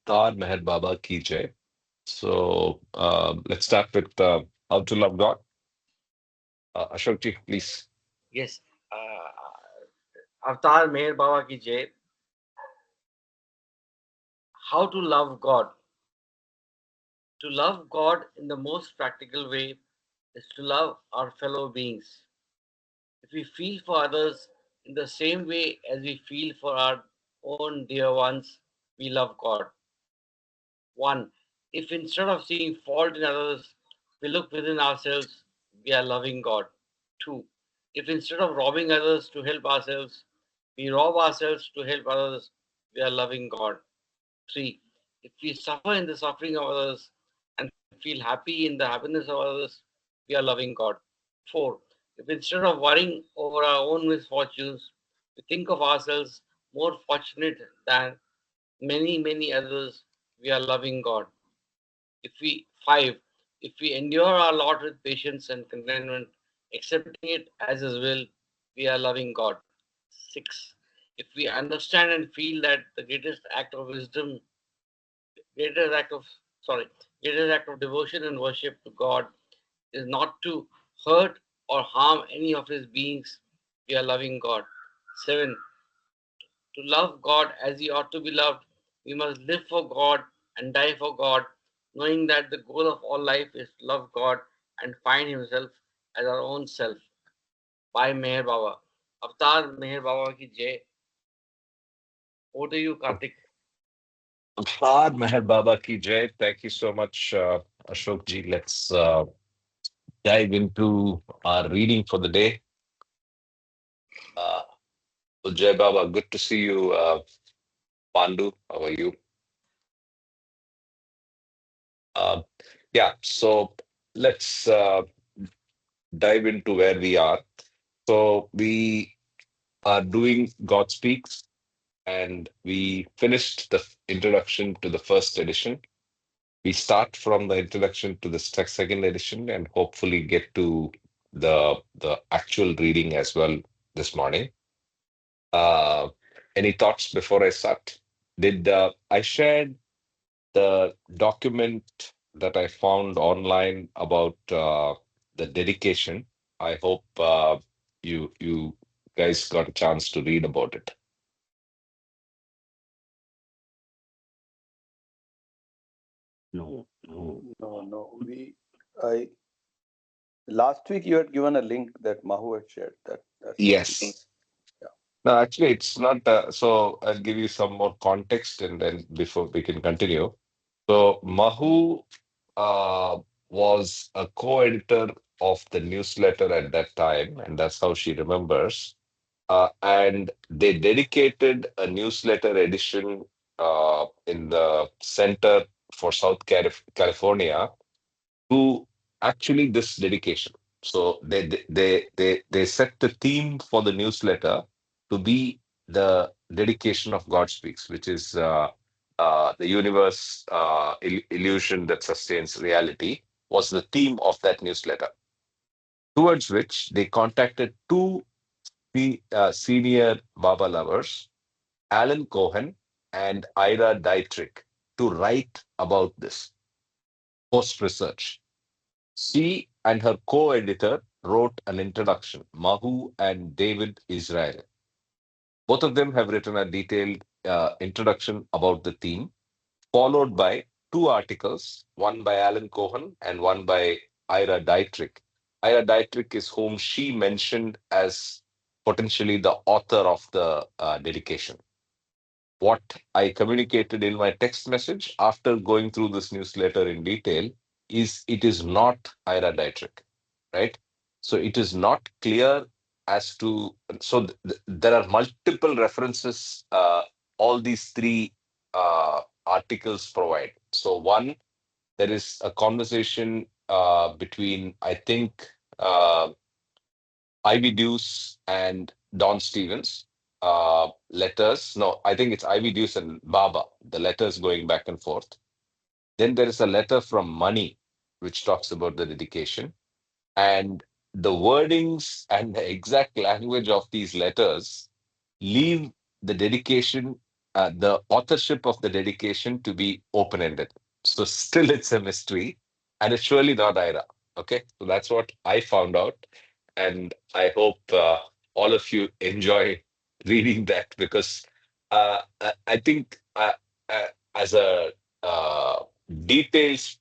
Avtar Meher Baba Ki Jai. So let's start with how to love God. Ashokji, please. Yes. Avatar Meher Baba ki Jai. How to love God. To love God in the most practical way is to love our fellow beings. If we feel for others in the same way as we feel for our own dear ones, we love God. 1. If instead of seeing fault in others, we look within ourselves, we are loving God. 2. If instead of robbing others to help ourselves, we rob ourselves to help others, we are loving God. 3. If we suffer in the suffering of others and feel happy in the happiness of others, we are loving God. 4. If instead of worrying over our own misfortunes, we think of ourselves more fortunate than many others, we are loving God. If we 5, if we endure our lot with patience and contentment, accepting it as His will, we are loving God. 6. If we understand and feel that the greatest act of sorry, greatest act of devotion and worship to God is not to hurt or harm any of His beings, we are loving God. 7. To love God as He ought to be loved, we must live for God and die for God, knowing that the goal of all life is to love God and find Himself as our own self. By Meher Baba. Avatar Meher Baba ki Jai. Over to you, Karthik. Avtar Meher Baba Ki Jai. Thank you so much, Ashokji. Let's dive into our reading for the day. Uh, Jai Baba, good to see you. Pandu, how are you? Uh, yeah, so let's dive into where we are. So we are doing God Speaks, and we finished the introduction to the first edition. We start from the introduction to the second edition and hopefully get to the actual reading as well this morning. Uh, any thoughts before I start? Did I shared the document that I found online about the dedication? I hope you guys got a chance to read about it. No, no. No. I last week you had given a link that Mahu had shared. That's what we. Yes. Yeah. No, actually, it's not. So I'll give you some more context and then before we can continue. So Mahu uh, was a co-editor of the newsletter at that time, and that's how she remembers. And they dedicated a newsletter edition in the Center for California to actually this dedication. So they set the theme for the newsletter to be the dedication of God Speaks, which is the universe illusion that sustains reality, was the theme of that newsletter. Towards which they contacted two senior Baba lovers, Alan Cohen and Ira Dietrich, to write about this post research. She and her co-editor wrote an introduction, Mahu and David Israel. Both of them have written a detailed introduction about the theme, followed by two articles, one by Alan Cohen and one by Ira Dietrich. Ira Dietrich is whom she mentioned as potentially the author of the dedication. What I communicated in my text message after going through this newsletter in detail is it is not Ira Dietrich, right? So it is not clear as to, so there are multiple references all these three articles provide. So one, there is a conversation between, I think, Ivy Deuce and Don Stevens. Letters. No, I think it's Ivy Deuce and Baba, the letters going back and forth. Then there is a letter from Money, which talks about the dedication. And the wordings and the exact language of these letters leave the dedication. the authorship of the dedication to be open-ended. So still it's a mystery, and it's surely not Ira. Okay, so that's what I found out, and I hope all of you enjoy reading that because I think uh, as a details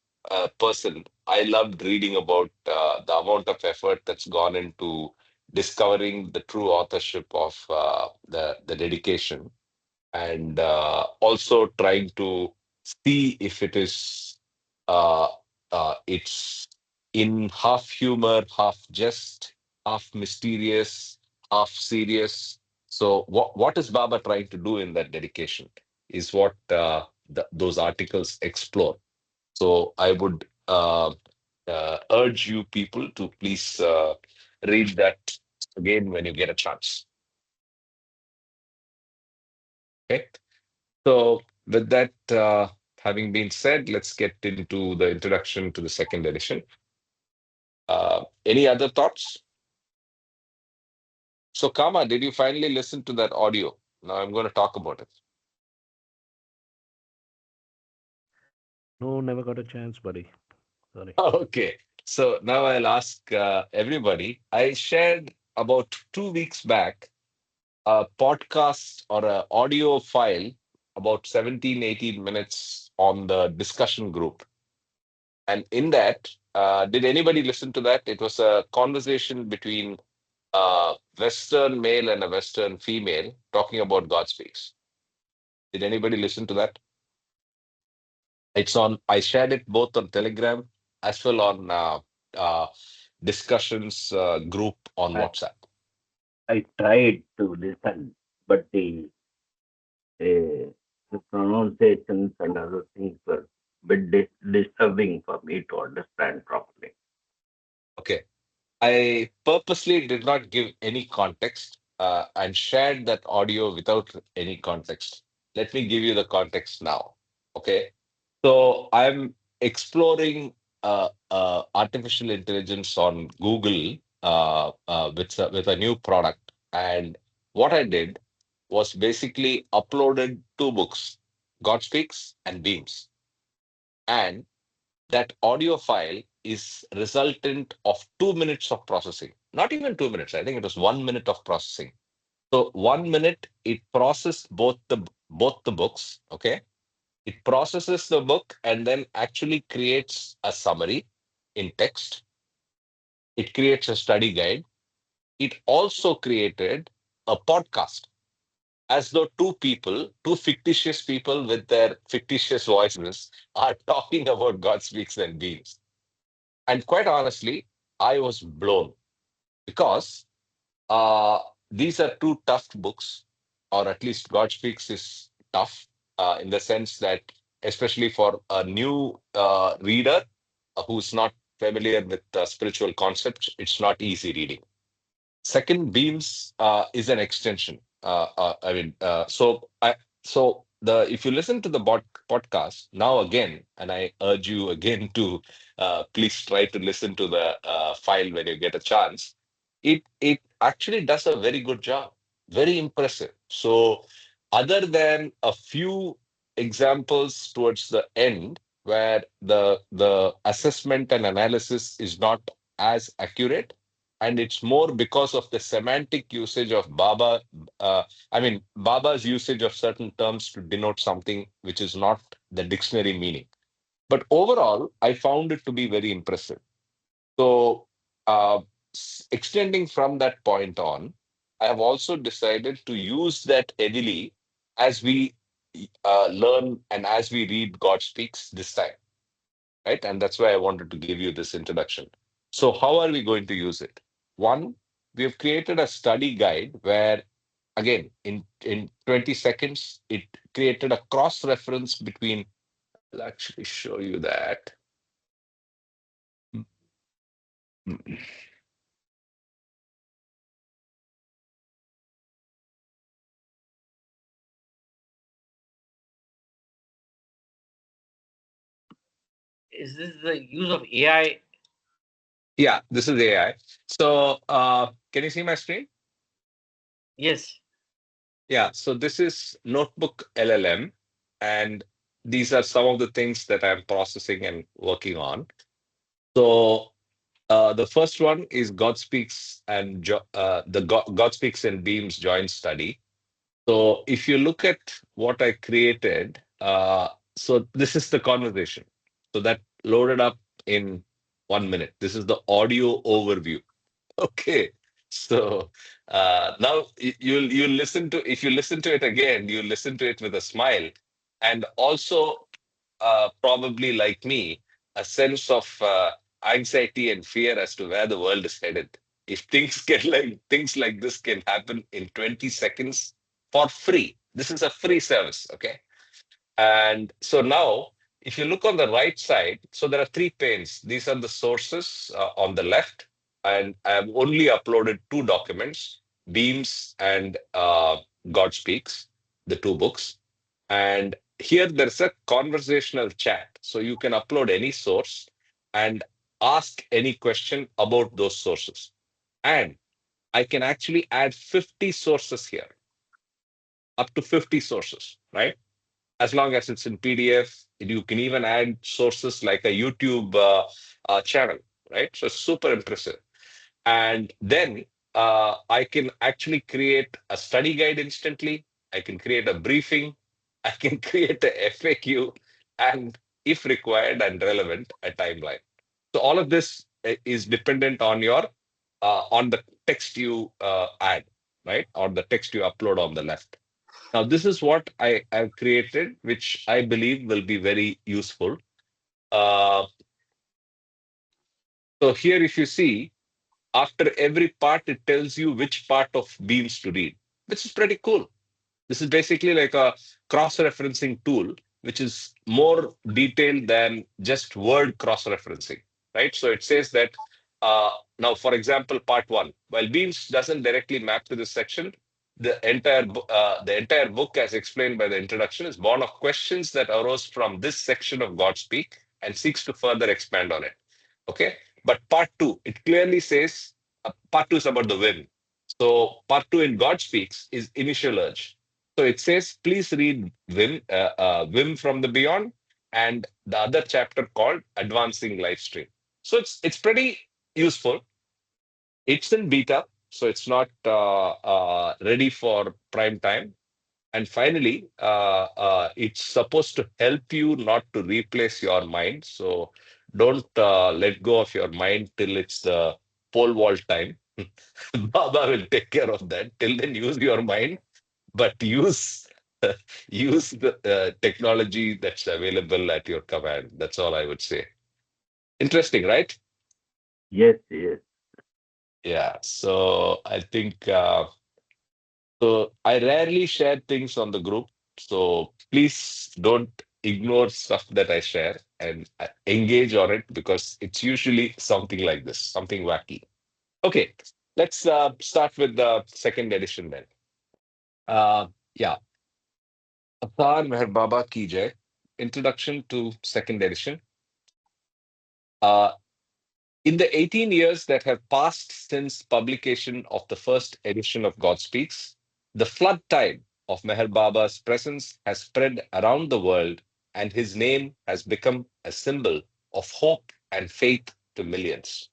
person, I loved reading about the amount of effort that's gone into discovering the true authorship of the dedication and also trying to see if it is uh, it's in half humor, half jest, half mysterious, half serious. So what is Baba trying to do in that dedication is what those articles explore. So I would urge you people to please read that again when you get a chance. Okay. So, with that having been said, let's get into the introduction to the second edition. Any other thoughts? So, Kama, did you finally listen to that audio? Now I'm going to talk about it. No, never got a chance, buddy. Sorry. Okay. So, now I'll ask everybody. I shared about 2 weeks back a podcast or an audio file about 17, 18 minutes on the discussion group. And in that, did anybody listen to that? It was a conversation between a Western male and a Western female talking about God speaks. Did anybody listen to that? It's on, I shared it both on Telegram as well on uh, discussions group on I, WhatsApp. I tried to listen, but the pronunciations and other things were a bit disturbing for me to understand properly. Okay. I purposely did not give any context and shared that audio without any context. Let me give you the context now. Okay. So I'm exploring artificial intelligence on Google with a new product, and what I did was basically uploaded two books, God Speaks and Beams, and that audio file is resultant of 2 minutes of processing. Not even 2 minutes. I think it was 1 minute of processing. So 1 minute it processed both the books. Okay, it processes the book and then actually creates a summary in text. It creates a study guide. It also created a podcast as though two fictitious people with their fictitious voices are talking about God speaks and beings. And quite honestly, I was blown because uh, these are two tough books, or at least God Speaks is tough in the sense that, especially for a new reader who's not familiar with spiritual concepts, it's not easy reading. Second, Beams is an extension. I mean, so the if you listen to the podcast now again, and I urge you again to please try to listen to the file when you get a chance. It actually does a very good job, very impressive. So, other than a few examples towards the end where the assessment and analysis is not as accurate, and it's more because of the semantic usage of Baba. Baba's usage of certain terms to denote something which is not the dictionary meaning. But overall, I found it to be very impressive. So, extending from that point on, I have also decided to use that heavily as we learn and as we read God Speaks this time, right? And that's why I wanted to give you this introduction. So, how are we going to use it? One, we have created a study guide where, again, in 20 seconds, it created a cross reference between, I'll actually show you that. Is this the use of AI? Yeah, this is AI. So, can you see my screen? Yes. Yeah, so this is Notebook LLM, and these are some of the things that I'm processing and working on. So the first one is God Speaks and God Speaks and Beams joint study. So if you look at what I created, so this is the conversation. So that loaded up in 1 minute. This is the audio overview. Okay. So now you'll listen to, if you listen to it again, you listen to it with a smile, and also probably like me, a sense of anxiety and fear as to where the world is headed. If things like this can happen in 20 seconds for free. This is a free service, okay? And so now, if you look on the right side, so there are three panes. These are the sources on the left, and I have only uploaded two documents, Beams and God Speaks, the two books. And here there's a conversational chat. So you can upload any source and ask any question about those sources. And I can actually add 50 sources here, up to 50 sources, right? As long as it's in PDF. You can even add sources like a YouTube channel, right? So super impressive. And then I can actually create a study guide instantly. I can create a briefing. I can create a FAQ, and if required and relevant, a timeline. So all of this is dependent on your on the text you add, right? Or the text you upload on the left. Now, this is what I have created, which I believe will be very useful. Uh, so here, if you see, after every part, it tells you which part of Beams to read, which is pretty cool. This is basically like a cross-referencing tool, which is more detailed than just word cross-referencing, right? So it says that uh, now, for example, part one, while Beams doesn't directly map to this section, the entire book, as explained by the introduction, is born of questions that arose from this section of Godspeak and seeks to further expand on it. Okay, but part two, it clearly says part two is about the whim. So part two in God Speaks is initial urge. So it says, please read Vim from the Beyond and the other chapter called Advancing Livestream. So it's pretty useful. It's in beta, so it's not ready for prime time. And finally, it's supposed to help you not to replace your mind. So don't let go of your mind till it's the pole vault time. Baba will take care of that. Till then, use your mind, but use use the technology that's available at your command. That's all I would say. Interesting, right? Yes, yes. Yeah. So I think so. I rarely share things on the group, so please don't ignore stuff that I share and engage on it because it's usually something like this, something wacky. Okay, let's start with the second edition then. Yeah, Atar Meher Baba Ki Jai. Introduction to second edition. Uh, in the 18 years that have passed since publication of the first edition of God Speaks, the flood tide of Meher Baba's presence has spread around the world, and his name has become a symbol of hope and faith to millions.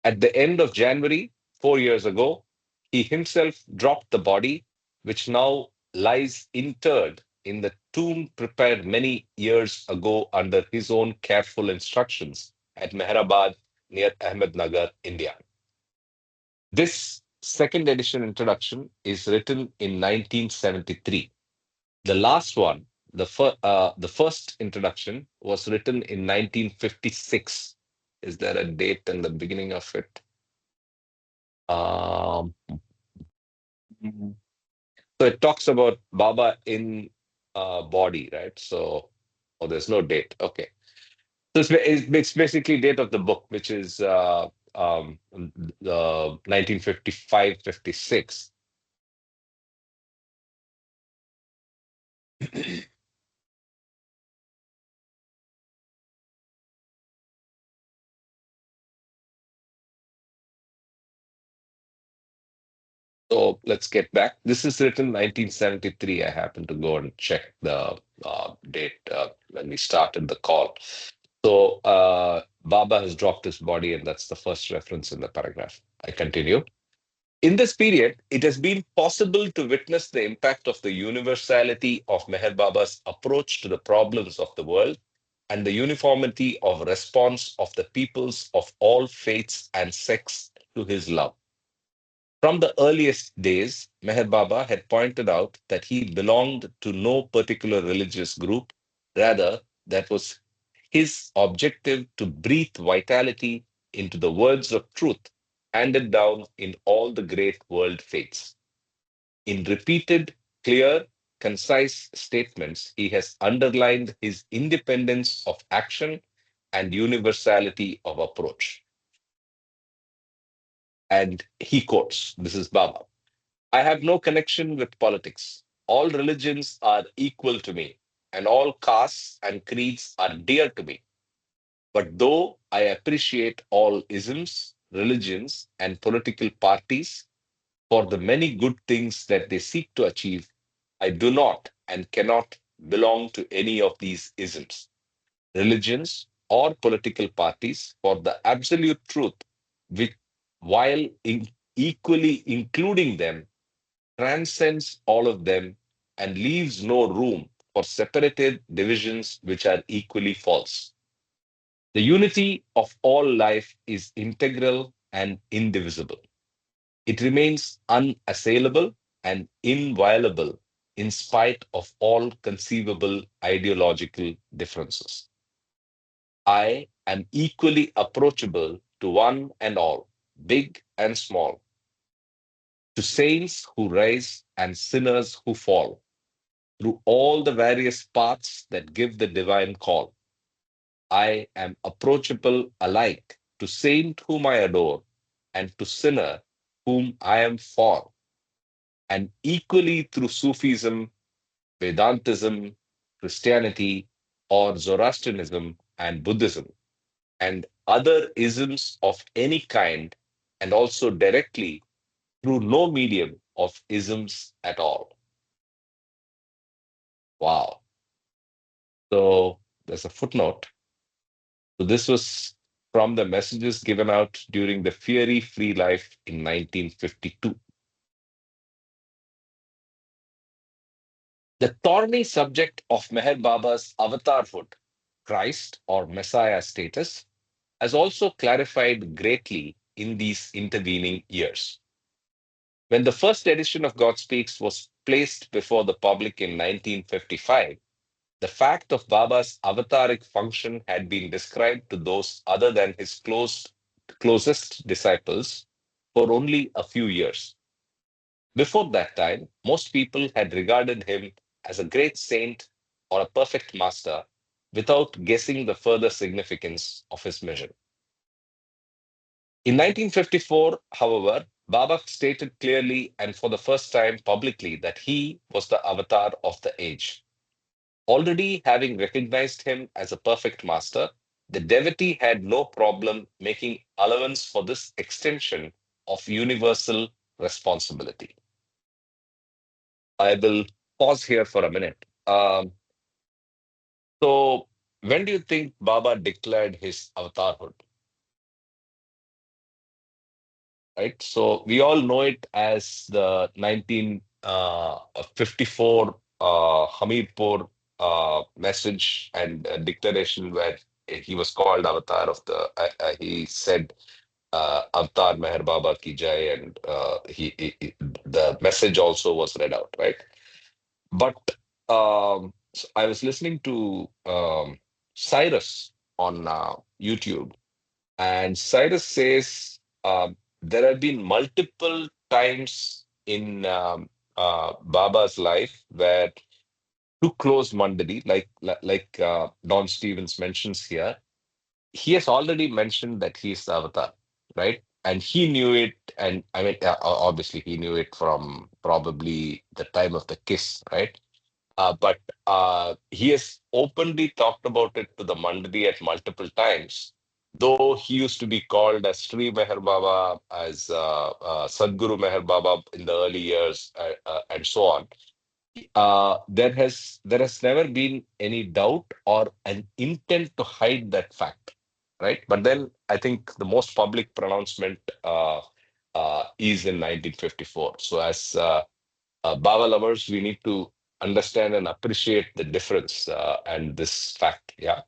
At the end of January, 4 years ago, he himself dropped the body, which now lies interred in the tomb prepared many years ago under his own careful instructions at Mehrabad near Ahmednagar, India. This second edition introduction is written in 1973. The last one, the first introduction, was written in 1956. Is there a date in the beginning of it? Um, so it talks about Baba in body, right? So, oh, there's no date. Okay. So it's basically date of the book, which is 1955, 56. So let's get back. This is written 1973. I happened to go and check the date when we started the call. So Baba has dropped his body, and that's the first reference in the paragraph. I continue. In this period, it has been possible to witness the impact of the universality of Meher Baba's approach to the problems of the world and the uniformity of response of the peoples of all faiths and sects to his love. From the earliest days, Meher Baba had pointed out that he belonged to no particular religious group. Rather, that was his objective to breathe vitality into the words of truth handed down in all the great world faiths. In repeated, clear, concise statements, he has underlined his independence of action and universality of approach. And he quotes, this is Baba. I have no connection with politics. All religions are equal to me, and all castes and creeds are dear to me. But though I appreciate all isms, religions, and political parties for the many good things that they seek to achieve, I do not and cannot belong to any of these isms, religions, or political parties for the absolute truth, which, while equally including them, transcends all of them and leaves no room for separated divisions which are equally false. The unity of all life is integral and indivisible. It remains unassailable and inviolable in spite of all conceivable ideological differences. I am equally approachable to one and all, big and small, to saints who rise and sinners who fall, through all the various paths that give the divine call. I am approachable alike to saint whom I adore and to sinner whom I am for, and equally through Sufism, Vedantism, Christianity, or Zoroastrianism and Buddhism, and other isms of any kind, and also directly through no medium of isms at all. Wow. So there's a footnote. So this was from the messages given out during the Fiery Free Life in 1952. The thorny subject of Meher Baba's avatarhood, Christ or Messiah status, has also clarified greatly in these intervening years. When the first edition of God Speaks was placed before the public in 1955, the fact of Baba's avataric function had been described to those other than his closest disciples for only a few years. Before that time, most people had regarded him as a great saint or a perfect master without guessing the further significance of his mission. In 1954, however, Baba stated clearly and for the first time publicly that he was the avatar of the age. Already having recognized him as a perfect master, the devotee had no problem making allowance for this extension of universal responsibility. I will pause here for a minute. So, when do you think Baba declared his avatarhood? Right. So we all know it as the 1954 Hamirpur message and declaration where he was called Avatar of the. He said Avatar Meher Baba ki jai, and the message also was read out, right? But so I was listening to Cyrus on YouTube. And Cyrus says there have been multiple times in Baba's life where to close Mandari, like Don Stevens mentions here, he has already mentioned that he is the avatar, right? And he knew it, and I mean, obviously he knew it from probably the time of the kiss, right? But he has openly talked about it to the Mandari at multiple times. though he used to be called as Sri Meher Baba, as Sadguru Meher Baba in the early years, and so on. There has never been any doubt or an intent to hide that fact, right? But then I think the most public pronouncement is in 1954. So as Baba lovers, we need to understand and appreciate the difference and this fact. Yeah.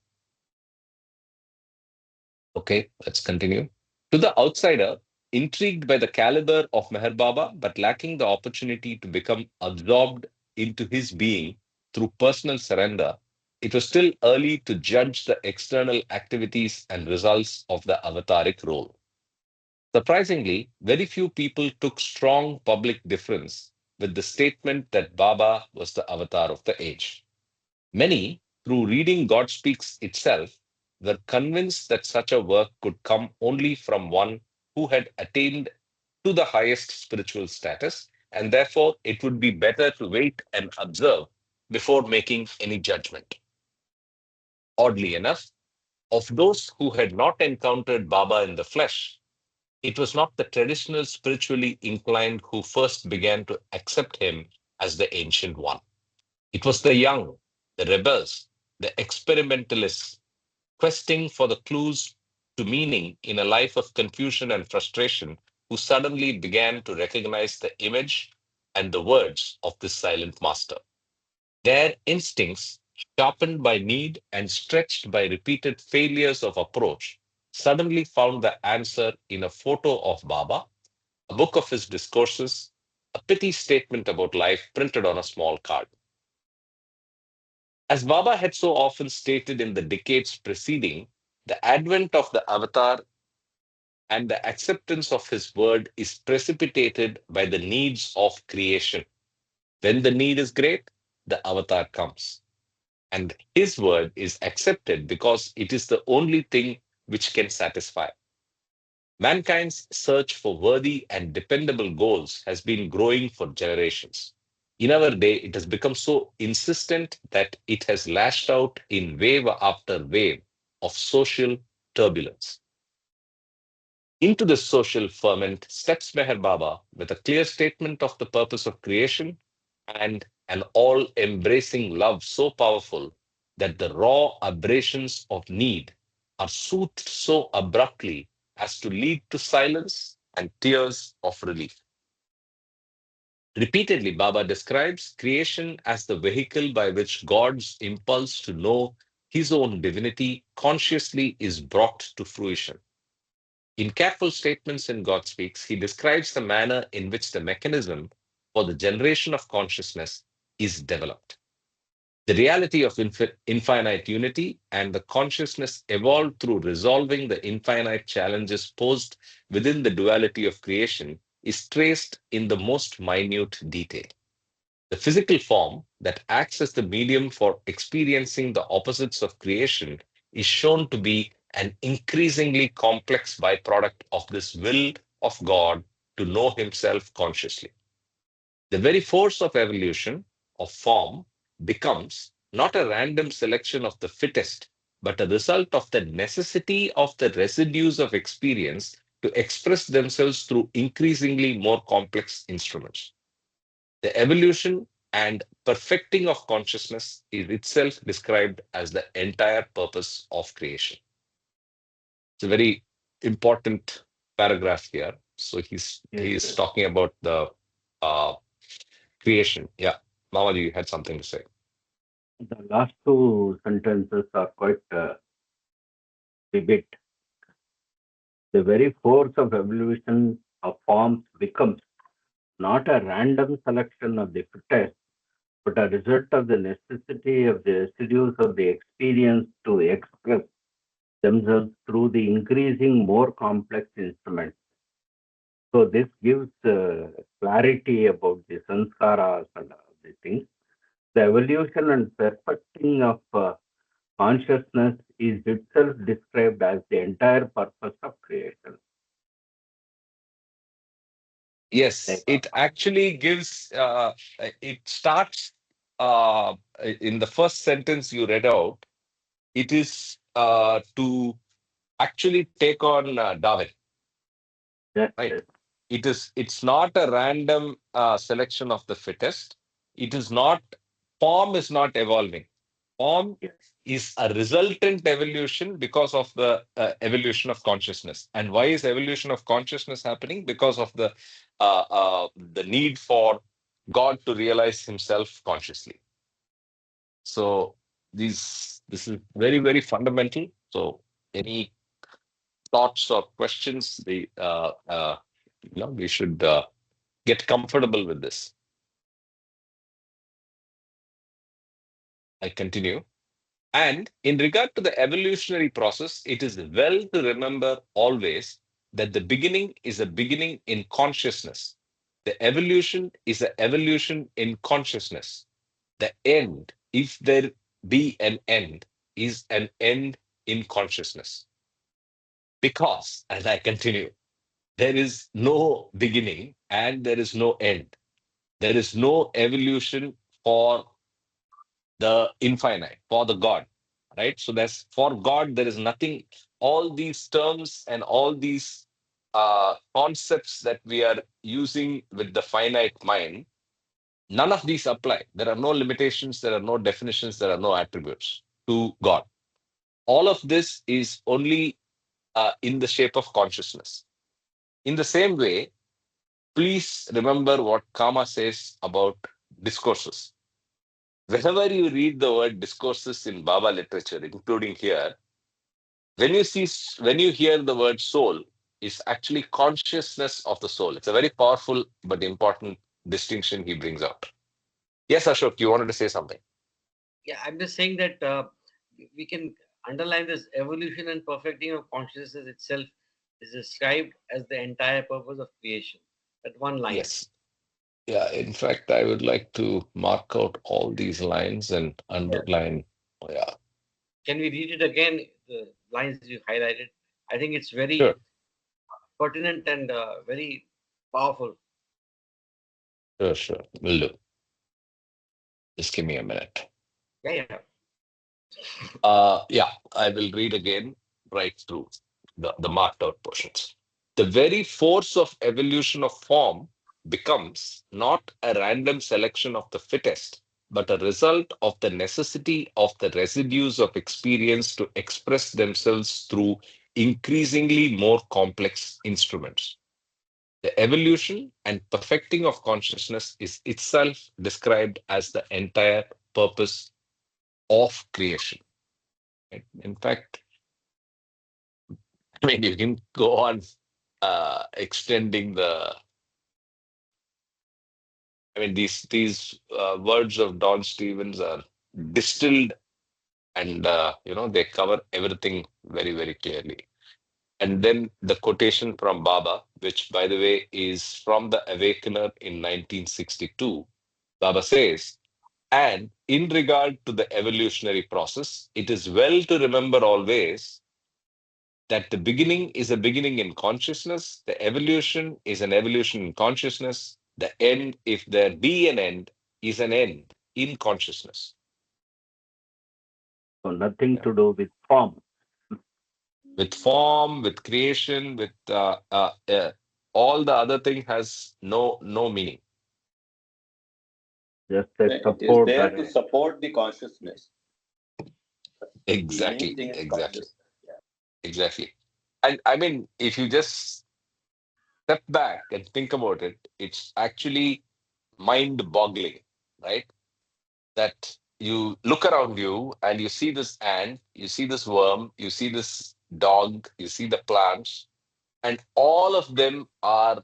Okay, let's continue. To the outsider, intrigued by the caliber of Meher Baba, but lacking the opportunity to become absorbed into his being through personal surrender, it was still early to judge the external activities and results of the avataric role. Surprisingly, very few people took strong public difference with the statement that Baba was the avatar of the age. Many, through reading God Speaks itself, were convinced that such a work could come only from one who had attained to the highest spiritual status, and therefore it would be better to wait and observe before making any judgment. Oddly enough, of those who had not encountered Baba in the flesh, it was not the traditional spiritually inclined who first began to accept him as the ancient one. It was the young, the rebels, the experimentalists questing for the clues to meaning in a life of confusion and frustration who suddenly began to recognize the image and the words of this silent master. Their instincts, sharpened by need and stretched by repeated failures of approach, suddenly found the answer in a photo of Baba, a book of his discourses, a pithy statement about life printed on a small card. As Baba had so often stated in the decades preceding, the advent of the avatar and the acceptance of his word is precipitated by the needs of creation. When the need is great, the avatar comes. And his word is accepted because it is the only thing which can satisfy. Mankind's search for worthy and dependable goals has been growing for generations. In our day, it has become so insistent that it has lashed out in wave after wave of social turbulence. Into this social ferment steps Meher Baba with a clear statement of the purpose of creation and an all embracing love so powerful that the raw abrasions of need are soothed so abruptly as to lead to silence and tears of relief. Repeatedly, Baba describes creation as the vehicle by which God's impulse to know his own divinity consciously is brought to fruition. In careful statements in God Speaks, he describes the manner in which the mechanism for the generation of consciousness is developed. The reality of infinite unity and the consciousness evolved through resolving the infinite challenges posed within the duality of creation is traced in the most minute detail. The physical form that acts as the medium for experiencing the opposites of creation is shown to be an increasingly complex byproduct of this will of God to know himself consciously. The very force of evolution, of form, becomes not a random selection of the fittest, but a result of the necessity of the residues of experience to express themselves through increasingly more complex instruments. The evolution and perfecting of consciousness is itself described as the entire purpose of creation. It's a very important paragraph here. So Yes, he's sir. talking about the uh, creation. Yeah, Mama, you had something to say. The last two sentences are quite vivid. The very force of evolution of forms becomes not a random selection of the fittest, but a result of the necessity of the residues of the experience to express themselves through the increasing more complex instruments. So this gives clarity about the sanskaras and all the things. The evolution and perfecting of consciousness is itself described as the entire purpose of creation. Yes, Like, it actually gives, it starts in the first sentence you read out. It is to actually take on Darwin, Yes, right? yes. It's not a random selection of the fittest. It is not, form is not evolving. Form Yes. is a resultant evolution because of the evolution of consciousness. And why is evolution of consciousness happening? Because of the need for God to realize himself consciously. So this is very, very fundamental. So any thoughts or questions, we should get comfortable with this. I continue. And in regard to the evolutionary process, it is well to remember always that the beginning is a beginning in consciousness. The evolution is an evolution in consciousness. The end, if there be an end, is an end in consciousness. Because, as I continue, there is no beginning and there is no end. There is no evolution for the infinite, for the God, right? So there's, for God, there is nothing. All these terms and all these concepts that we are using with the finite mind, none of these apply. There are no limitations, there are no definitions, there are no attributes to God. All of this is only in the shape of consciousness. In the same way, please remember what Kama says about discourses. Whenever you read the word discourses in Baba literature, including here, when you hear the word soul, it's actually consciousness of the soul. It's a very powerful but important distinction he brings out. Yes, Ashok, you wanted to say something. Yeah, I'm just saying that we can underline this evolution and perfecting of consciousness itself is described as the entire purpose of creation. That one line. Yes. Yeah, in fact, I would like to mark out all these lines and underline. Yeah, Can we read it again? The lines you highlighted. I think it's very sure, pertinent and very powerful. sure. Will do. Just give me a minute. Yeah, yeah. Yeah, I will read again right through the marked out portions. The very force of evolution of form becomes not a random selection of the fittest, but a result of the necessity of the residues of experience to express themselves through increasingly more complex instruments. The evolution and perfecting of consciousness is itself described as the entire purpose of creation. In fact, I mean, you can go on extending the. I mean, these words of Don Stevens are distilled, and they cover everything very, very clearly. And then the quotation from Baba, which, by the way, is from the Awakener in 1962. Baba says, and in regard to the evolutionary process, it is well to remember always that the beginning is a beginning in consciousness, the evolution is an evolution in consciousness, the end, if there be an end, is an end in consciousness. So nothing Yeah. to do with form. With form, with creation, with all the other thing has no meaning. Just a It is support there or to a, support the consciousness. The main Exactly, thing is exactly, consciousness. Yeah. exactly. And I mean, if you just step back and think about it, it's actually mind-boggling, right? That you look around you and you see this ant, you see this worm, you see this dog, you see the plants, and all of them are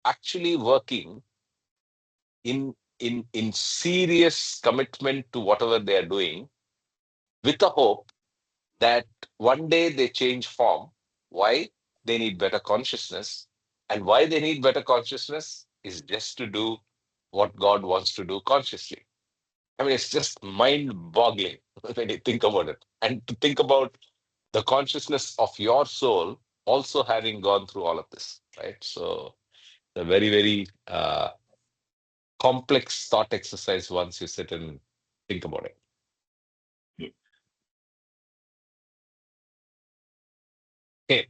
actually working in serious commitment to whatever they are doing with the hope that one day they change form. Why? They need better consciousness. And why they need better consciousness is just to do what God wants to do consciously. I mean, it's just mind-boggling when you think about it. And to think about the consciousness of your soul also having gone through all of this, right? So a very, very complex thought exercise once you sit and think about it. him.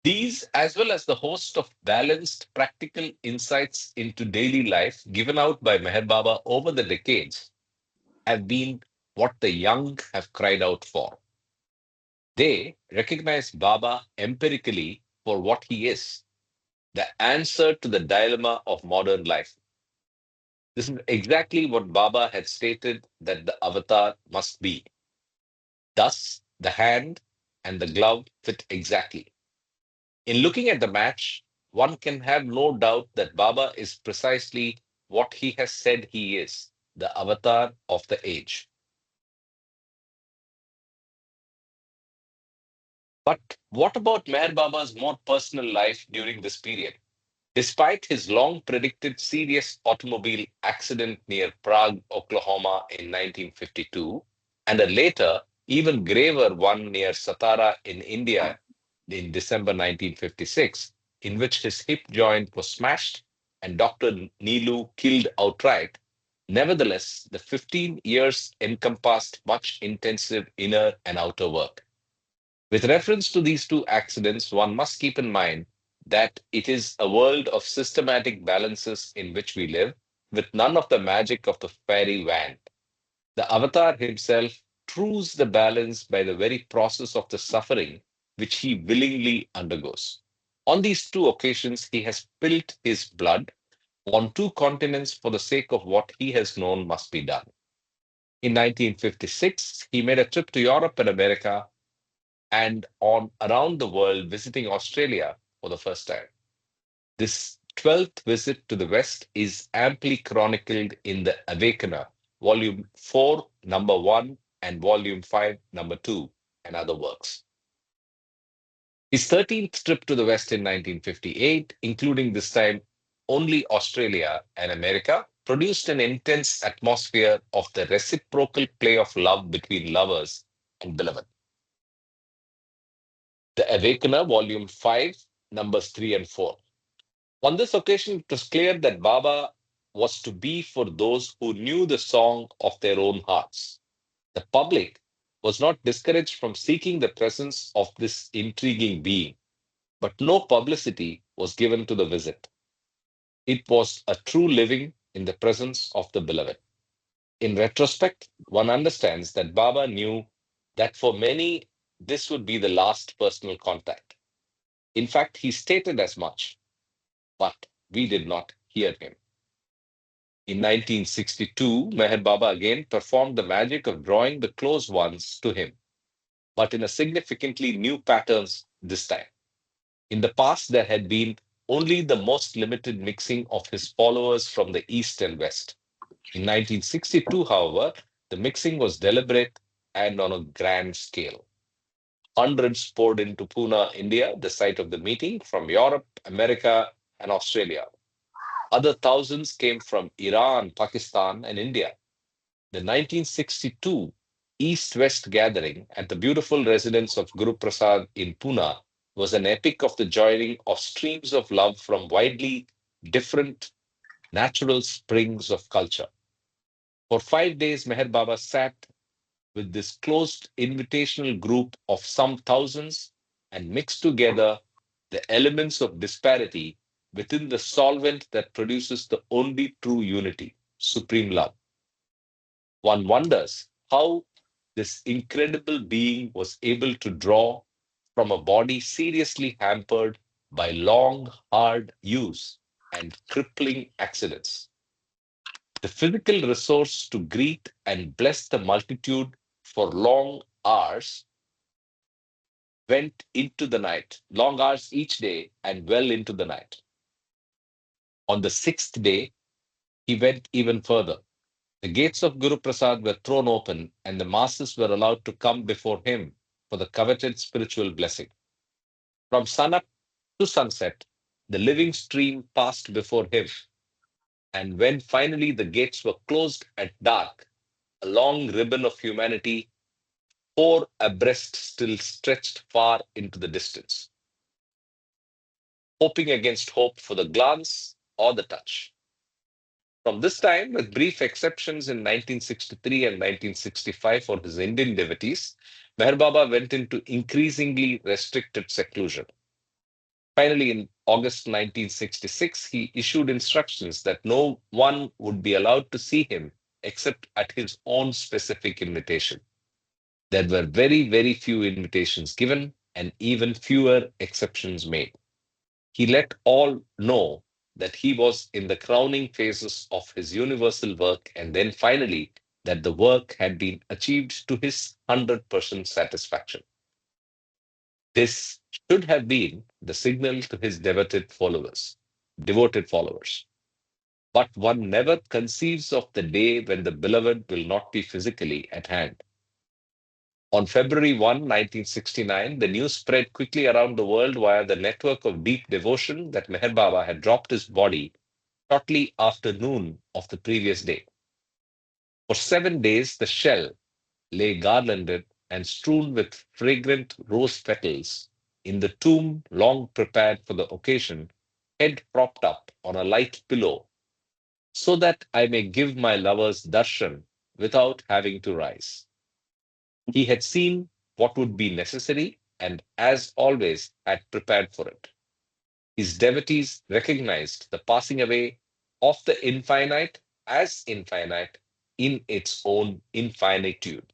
These, as well as the host of balanced, practical insights into daily life given out by Meher Baba over the decades, have been what the young have cried out for. They recognize Baba empirically for what he is, the answer to the dilemma of modern life. This is exactly what Baba had stated that the avatar must be. Thus, the hand and the glove fit exactly. In looking at the match, one can have no doubt that Baba is precisely what he has said he is, the avatar of the age. But what about Meher Baba's more personal life during this period? Despite his long predicted serious automobile accident near Prague, Oklahoma in 1952, and a later, even graver one near Satara in India in December 1956, in which his hip joint was smashed and Dr. Neelu killed outright, nevertheless, the 15 years encompassed much intensive inner and outer work. With reference to these two accidents, one must keep in mind that it is a world of systematic balances in which we live, with none of the magic of the fairy wand. The avatar himself trues the balance by the very process of the suffering which he willingly undergoes. On these two occasions, he has spilt his blood on two continents for the sake of what he has known must be done. In 1956, he made a trip to Europe and America and on around the world visiting Australia for the first time. This 12th visit to the West is amply chronicled in The Awakener, Volume 4, Number 1, and Volume 5, Number 2, and other works. His 13th trip to the West in 1958, including this time only Australia and America, produced an intense atmosphere of the reciprocal play of love between lovers and beloved. The Awakener, Volume 5, Numbers 3 and 4. On this occasion, it was clear that Baba was to be for those who knew the song of their own hearts. The public was not discouraged from seeking the presence of this intriguing being, but no publicity was given to the visit. It was a true living in the presence of the beloved. In retrospect, one understands that Baba knew that for many, this would be the last personal contact. In fact, he stated as much, but we did not hear him. In 1962, Meher Baba again performed the magic of drawing the close ones to him, but in a significantly new patterns this time. In the past, there had been only the most limited mixing of his followers from the East and West. In 1962, however, the mixing was deliberate and on a grand scale. Hundreds poured into Pune, India, the site of the meeting, from Europe, America, and Australia. Other thousands came from Iran, Pakistan, and India. The 1962 East-West gathering at the beautiful residence of Guru Prasad in Pune was an epic of the joining of streams of love from widely different natural springs of culture. For 5 days, Meher Baba sat with this closed invitational group of some thousands and mixed together the elements of disparity within the solvent that produces the only true unity, supreme love. One wonders how this incredible being was able to draw from a body seriously hampered by long, hard use and crippling accidents. The physical resource to greet and bless the multitude for went into the night, long hours each day, and well into the night. On the sixth day, he went even further. The gates of Guru Prasad were thrown open, and the masses were allowed to come before him for the coveted spiritual blessing. From sunup to sunset, the living stream passed before him, and when finally the gates were closed at dark, a long ribbon of humanity, four abreast, still stretched far into the distance, hoping against hope for the glance or the touch. From this time, with brief exceptions in 1963 and 1965 for his Indian devotees, Meher Baba went into increasingly restricted seclusion. Finally, in August 1966, he issued instructions that no one would be allowed to see him except at his own specific invitation. There were very, very few invitations given and even fewer exceptions made. He let all know that he was in the crowning phases of his universal work, and then finally that the work had been achieved to his 100% satisfaction. This should have been the signal to his devoted followers. But one never conceives of the day when the beloved will not be physically at hand. On February 1, 1969, the news spread quickly around the world via the network of deep devotion that Meher Baba had dropped his body shortly after noon of the previous day. For 7 days, the shell lay garlanded and strewn with fragrant rose petals in the tomb long prepared for the occasion, head propped up on a light pillow, so that I may give my lovers darshan without having to rise. He had seen what would be necessary and, as always, had prepared for it. His devotees recognized the passing away of the infinite as infinite in its own infinitude.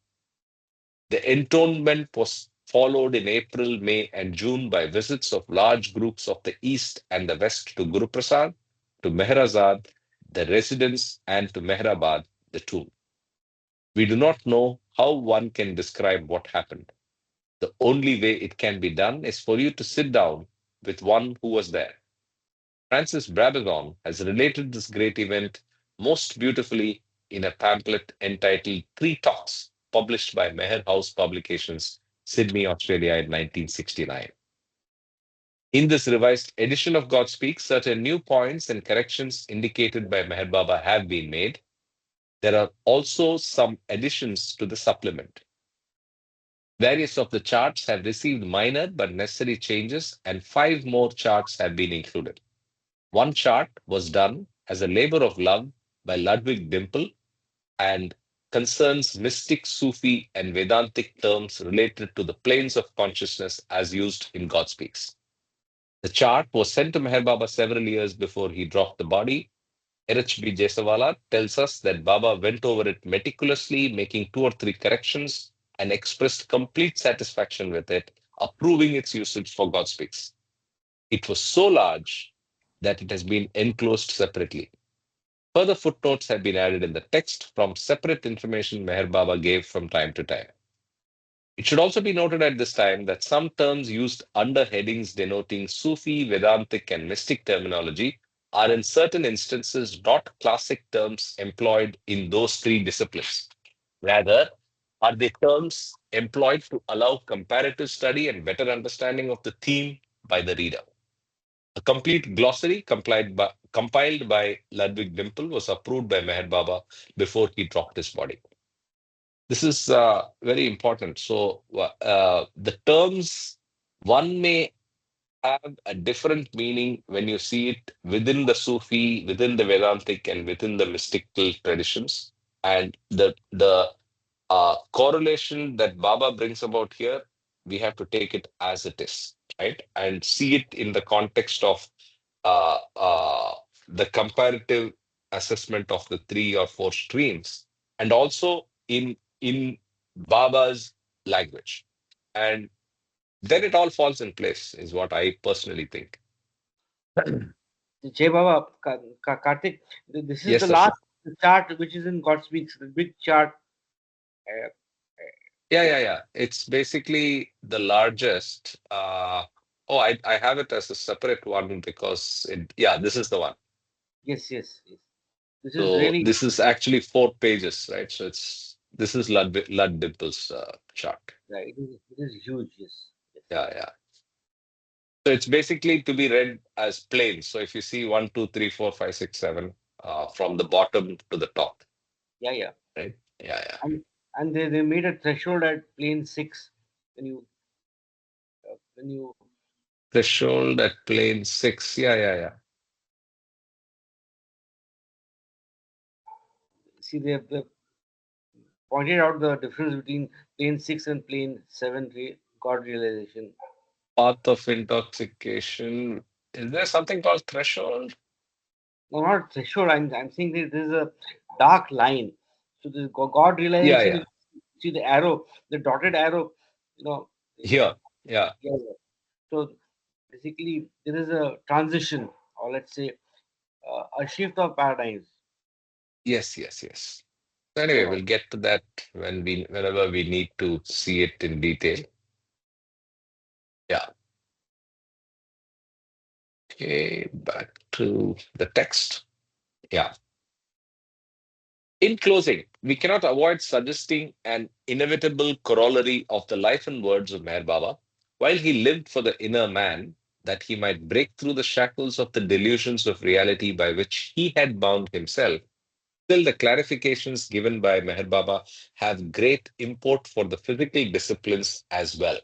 The entombment was followed in April, May, and June by visits of large groups of the East and the West to Guru Prasad, to Meherazad, the residence, and to Mehrabad, the tomb. We do not know how one can describe what happened. The only way it can be done is for you to sit down with one who was there. Francis Brabazon has related this great event most beautifully in a pamphlet entitled Three Talks, published by Meher House Publications, Sydney, Australia in 1969. In this revised edition of God Speaks, certain new points and corrections indicated by Meher Baba have been made. There are also some additions to the supplement. Various of the charts have received minor but necessary changes, and 5 more charts have been included. One chart was done as a labor of love by Ludwig Dimple and concerns mystic, Sufi, and Vedantic terms related to the planes of consciousness as used in God Speaks. The chart was sent to Meher Baba several years before he dropped the body. RHB Jesawala tells us that Baba went over it meticulously, making 2 or 3 corrections, and expressed complete satisfaction with it, approving its usage for God Speaks. It was so large that it has been enclosed separately. Further footnotes have been added in the text from separate information Meher Baba gave from time to time. It should also be noted at this time that some terms used under headings denoting Sufi, Vedantic, and mystic terminology are in certain instances not classic terms employed in those 3 disciplines. Rather, are they terms employed to allow comparative study and better understanding of the theme by the reader. A complete glossary compiled by Ludwig Dimple was approved by Meher Baba before he dropped his body. This is very important. So the terms, one may have a different meaning when you see it within the Sufi, within the Vedantic, and within the mystical traditions. And the correlation that Baba brings about here, we have to take it as it is, right? And see it in the context of uh, uh, the comparative assessment of the 3 or 4 streams, and also in Baba's language. And then it all falls in place, is what I personally think. Jay Baba, Karthik, this is Yes, the sir. last chart which is in God Speaks, the big chart. Uh, Yeah. It's basically the largest. I have it as a separate one because this is the one. yes. This is So really, this is actually 4 pages, right? So this is Lud Dimple's chart. right, it is huge, yes. Yeah. So it's basically to be read as planes. So if you see 1, 2, 3, 4, 5, 6, 7, from the bottom to the top, Yeah. right? Yeah. And they made a threshold at plane 6 when you Threshold at plane 6. Yeah. see, they pointed out the difference between plane 6 and plane 7 God realization. Path of intoxication. Is there something called threshold? No, not threshold. I'm saying that there's a dark line. So the God Yeah, realization, yeah. if you see the arrow, the dotted arrow, you know, Here. Yeah. yeah. So basically, there is a transition, or let's say a shift of paradigms. Yes, yes, yes. Anyway, So we'll get to that whenever we need to see it in detail. Yeah. Okay, back to the text. Yeah. In closing, we cannot avoid suggesting an inevitable corollary of the life and words of Meher Baba. While he lived for the inner man, that he might break through the shackles of the delusions of reality by which he had bound himself, still the clarifications given by Meher Baba have great import for the physical disciplines as well.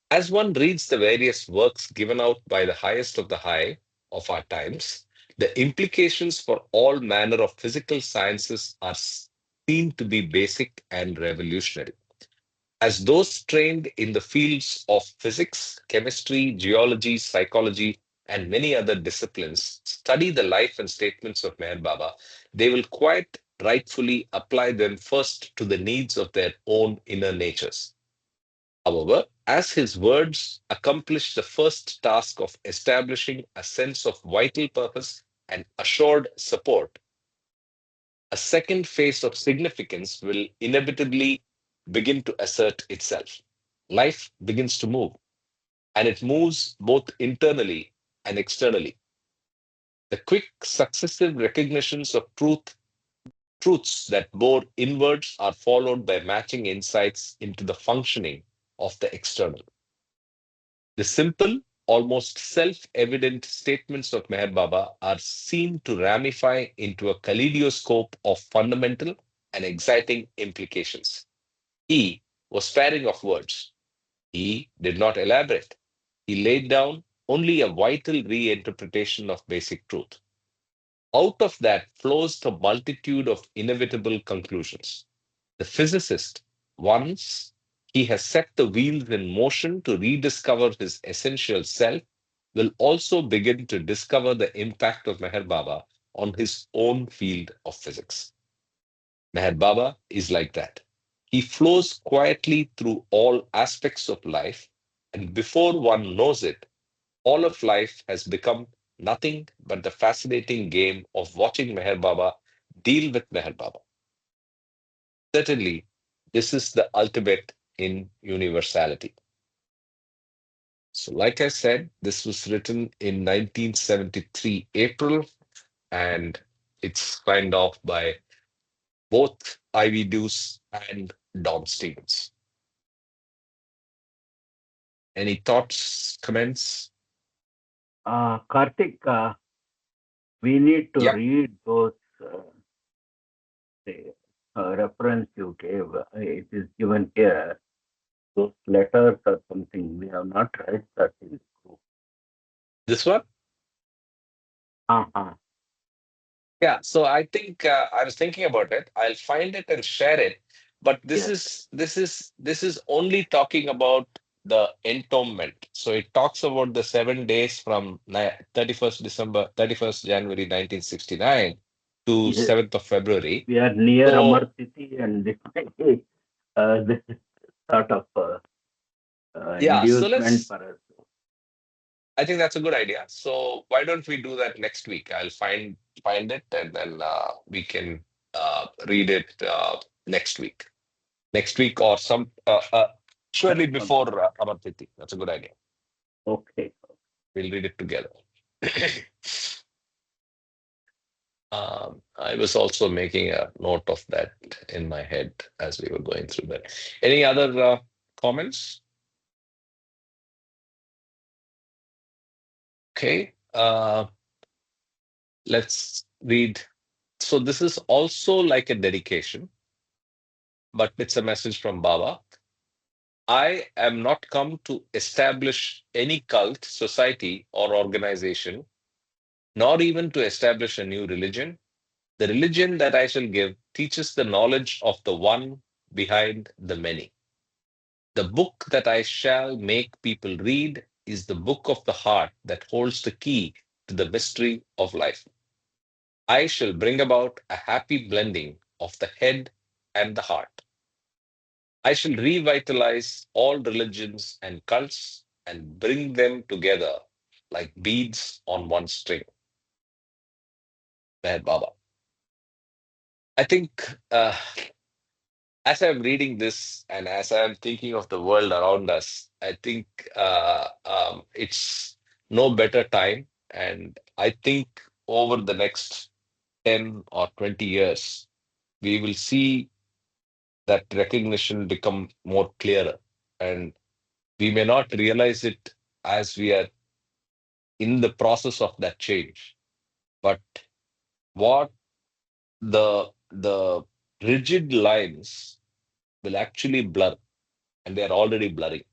As one reads the various works given out by the highest of the high of our times, the implications for all manner of physical sciences are seen to be basic and revolutionary. As those trained in the fields of physics, chemistry, geology, psychology, and many other disciplines study the life and statements of Meher Baba, they will quite rightfully apply them first to the needs of their own inner natures. However, as his words accomplish the first task of establishing a sense of vital purpose and assured support, a second phase of significance will inevitably begin to assert itself. Life begins to move, and it moves both internally and externally. The quick successive recognitions of truths that bore inwards are followed by matching insights into the functioning of the external. The simple, almost self-evident statements of Meher Baba are seen to ramify into a kaleidoscope of fundamental and exciting implications. He was sparing of words. He did not elaborate. He laid down only a vital reinterpretation of basic truth. Out of that flows the multitude of inevitable conclusions. The physicist, once he has set the wheels in motion to rediscover his essential self, will also begin to discover the impact of Meher Baba on his own field of physics. Meher Baba is like that. He flows quietly through all aspects of life, and before one knows it, all of life has become nothing but the fascinating game of watching Meher Baba deal with Meher Baba. Certainly, this is the ultimate in universality. So, like I said, this was written in 1973 April, and it's signed off by both Ivy Deuce and Don Stevens. Any thoughts, comments? Karthik, we need to Yep. read those the, reference you gave. It is given here. Those letters or something. We have not read that in school. This one? Uh-huh. Yeah, so I think I was thinking about it. I'll find it and share it. But this Yes. is this is this is only talking about the entombment. So it talks about the 7 days from 31st December, 31st January 1969 to Yes. 7th of February. We are near Amar So City and this sort of yeah, so inducement let's for us. I think that's a good idea. So why don't we do that next week? I'll find it and then we can read it next week. Next week or surely before Amar Tithi. That's a good idea. Okay. We'll read it together. I was also making a note of that in my head as we were going through that. Any other comments? Okay. Let's read. So this is also like a dedication, but it's a message from Baba. I am not come to establish any cult, society, or organization, nor even to establish a new religion. The religion that I shall give teaches the knowledge of the one behind the many. The book that I shall make people read is the book of the heart that holds the key to the mystery of life. I shall bring about a happy blending of the head and the heart. I shall revitalize all religions and cults and bring them together like beads on one string. Meher Baba. I think as I'm reading this and as I'm thinking of the world around us, I think it's no better time. And I think over the next 10 or 20 years, we will see that recognition become more clearer. And we may not realize it as we are in the process of that change. But what the rigid lines will actually blur, and they are already blurring,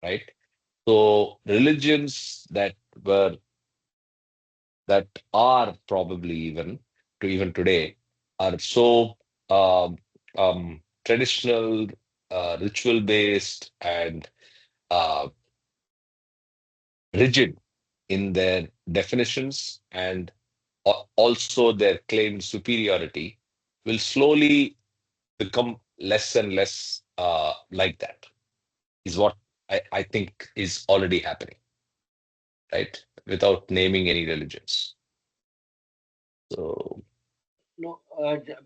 right? So religions were that are probably even today are so um, traditional, ritual based, and uh, rigid in their definitions and also their claimed superiority will slowly become less and less like that, is what I think is already happening, right? Without naming any religions. So, No,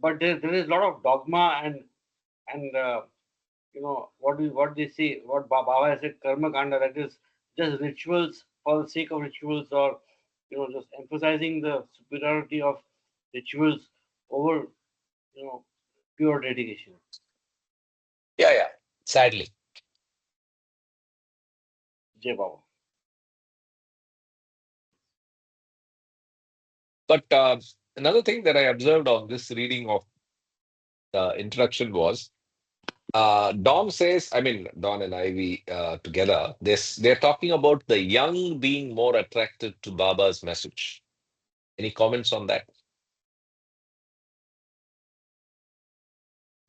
but there is a lot of dogma and what they say, what Baba has said, karma kanda, that is just rituals for the sake of rituals, or just emphasizing the superiority of rituals over you know pure dedication. yeah, yeah, sadly. Jai Baba. But another thing that I observed of this reading of the introduction was Don says, I mean, Don and Ivy together, they're talking about the young being more attracted to Baba's message. Any comments on that?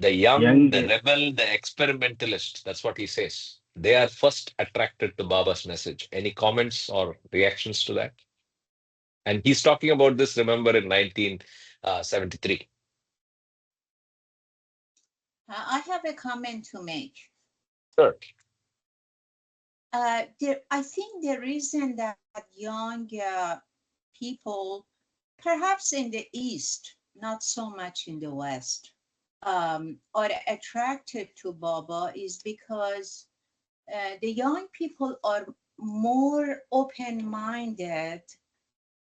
The young, Young the is rebel, the experimentalist. That's what he says. They are first attracted to Baba's message. Any comments or reactions to that? And he's talking about this, remember, in 1973. I have a comment to make. Sure. I think the reason that young people, perhaps in the East, not so much in the West, are attracted to Baba is because the young people are more open-minded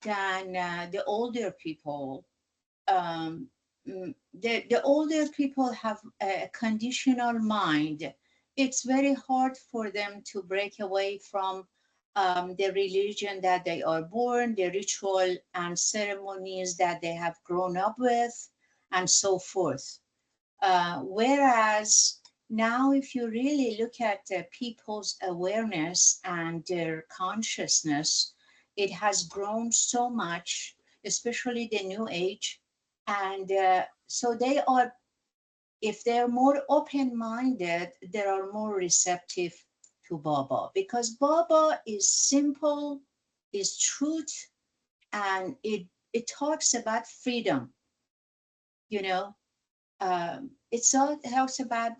than the older people. Um, the older people have a conditional mind. It's very hard for them to break away from the religion that they are born, the ritual and ceremonies that they have grown up with, and so forth. Whereas now, if you really look at people's awareness and their consciousness, it has grown so much, especially the new age. And so they are, if they're more open minded, they are more receptive to Baba, because Baba is simple, is truth, and it talks about freedom, you know. It talks about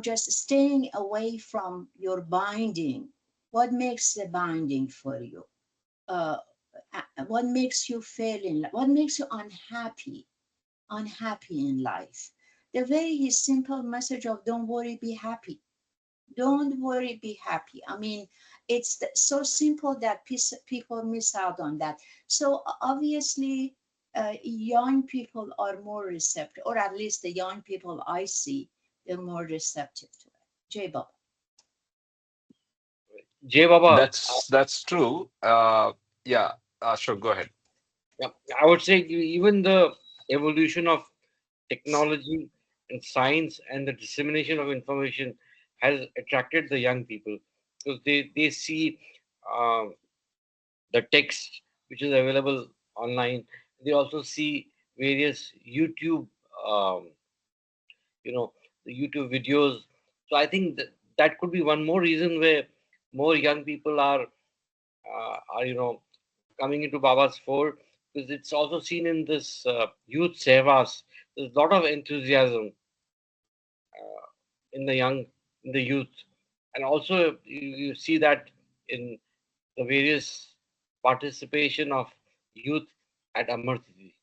just staying away from your binding. What makes the binding for you? Uh, what makes you fail in life? What makes you unhappy in life? The very simple message of don't worry, be happy. Don't worry, be happy. I mean, it's so simple that people miss out on that. So obviously, young people are more receptive, or at least the young people I see, they're more receptive to it. Jay Bob. Jai Baba. That's true. Yeah, sure, go ahead. Yeah, I would say even the evolution of technology and science and the dissemination of information has attracted the young people, because they see uh, the text which is available online. They also see various YouTube, um, the YouTube videos. So I think that could be one more reason where more young people are coming into Baba's fold, because it's also seen in this youth sevas. There's a lot of enthusiasm uh, in the young, in the youth, and also you see that in the various participation of youth at Amartiti.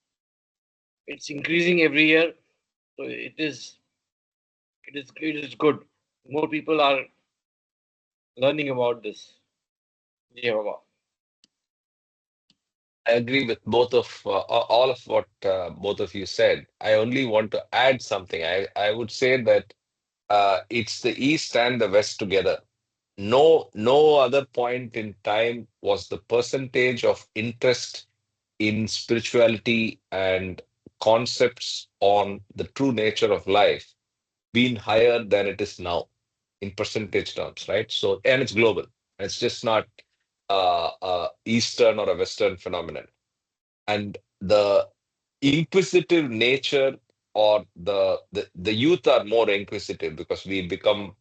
It's increasing every year, so it is good. More people are learning about this. Yeah, Baba. I agree with all of what both of you said. I only want to add something. I would say that it's the East and the West together. No other point in time was the percentage of interest in spirituality and concepts on the true nature of life been higher than it is now in percentage terms, right? So, and it's global. It's just not Eastern or a Western phenomenon. And the inquisitive nature, or the youth are more inquisitive because we become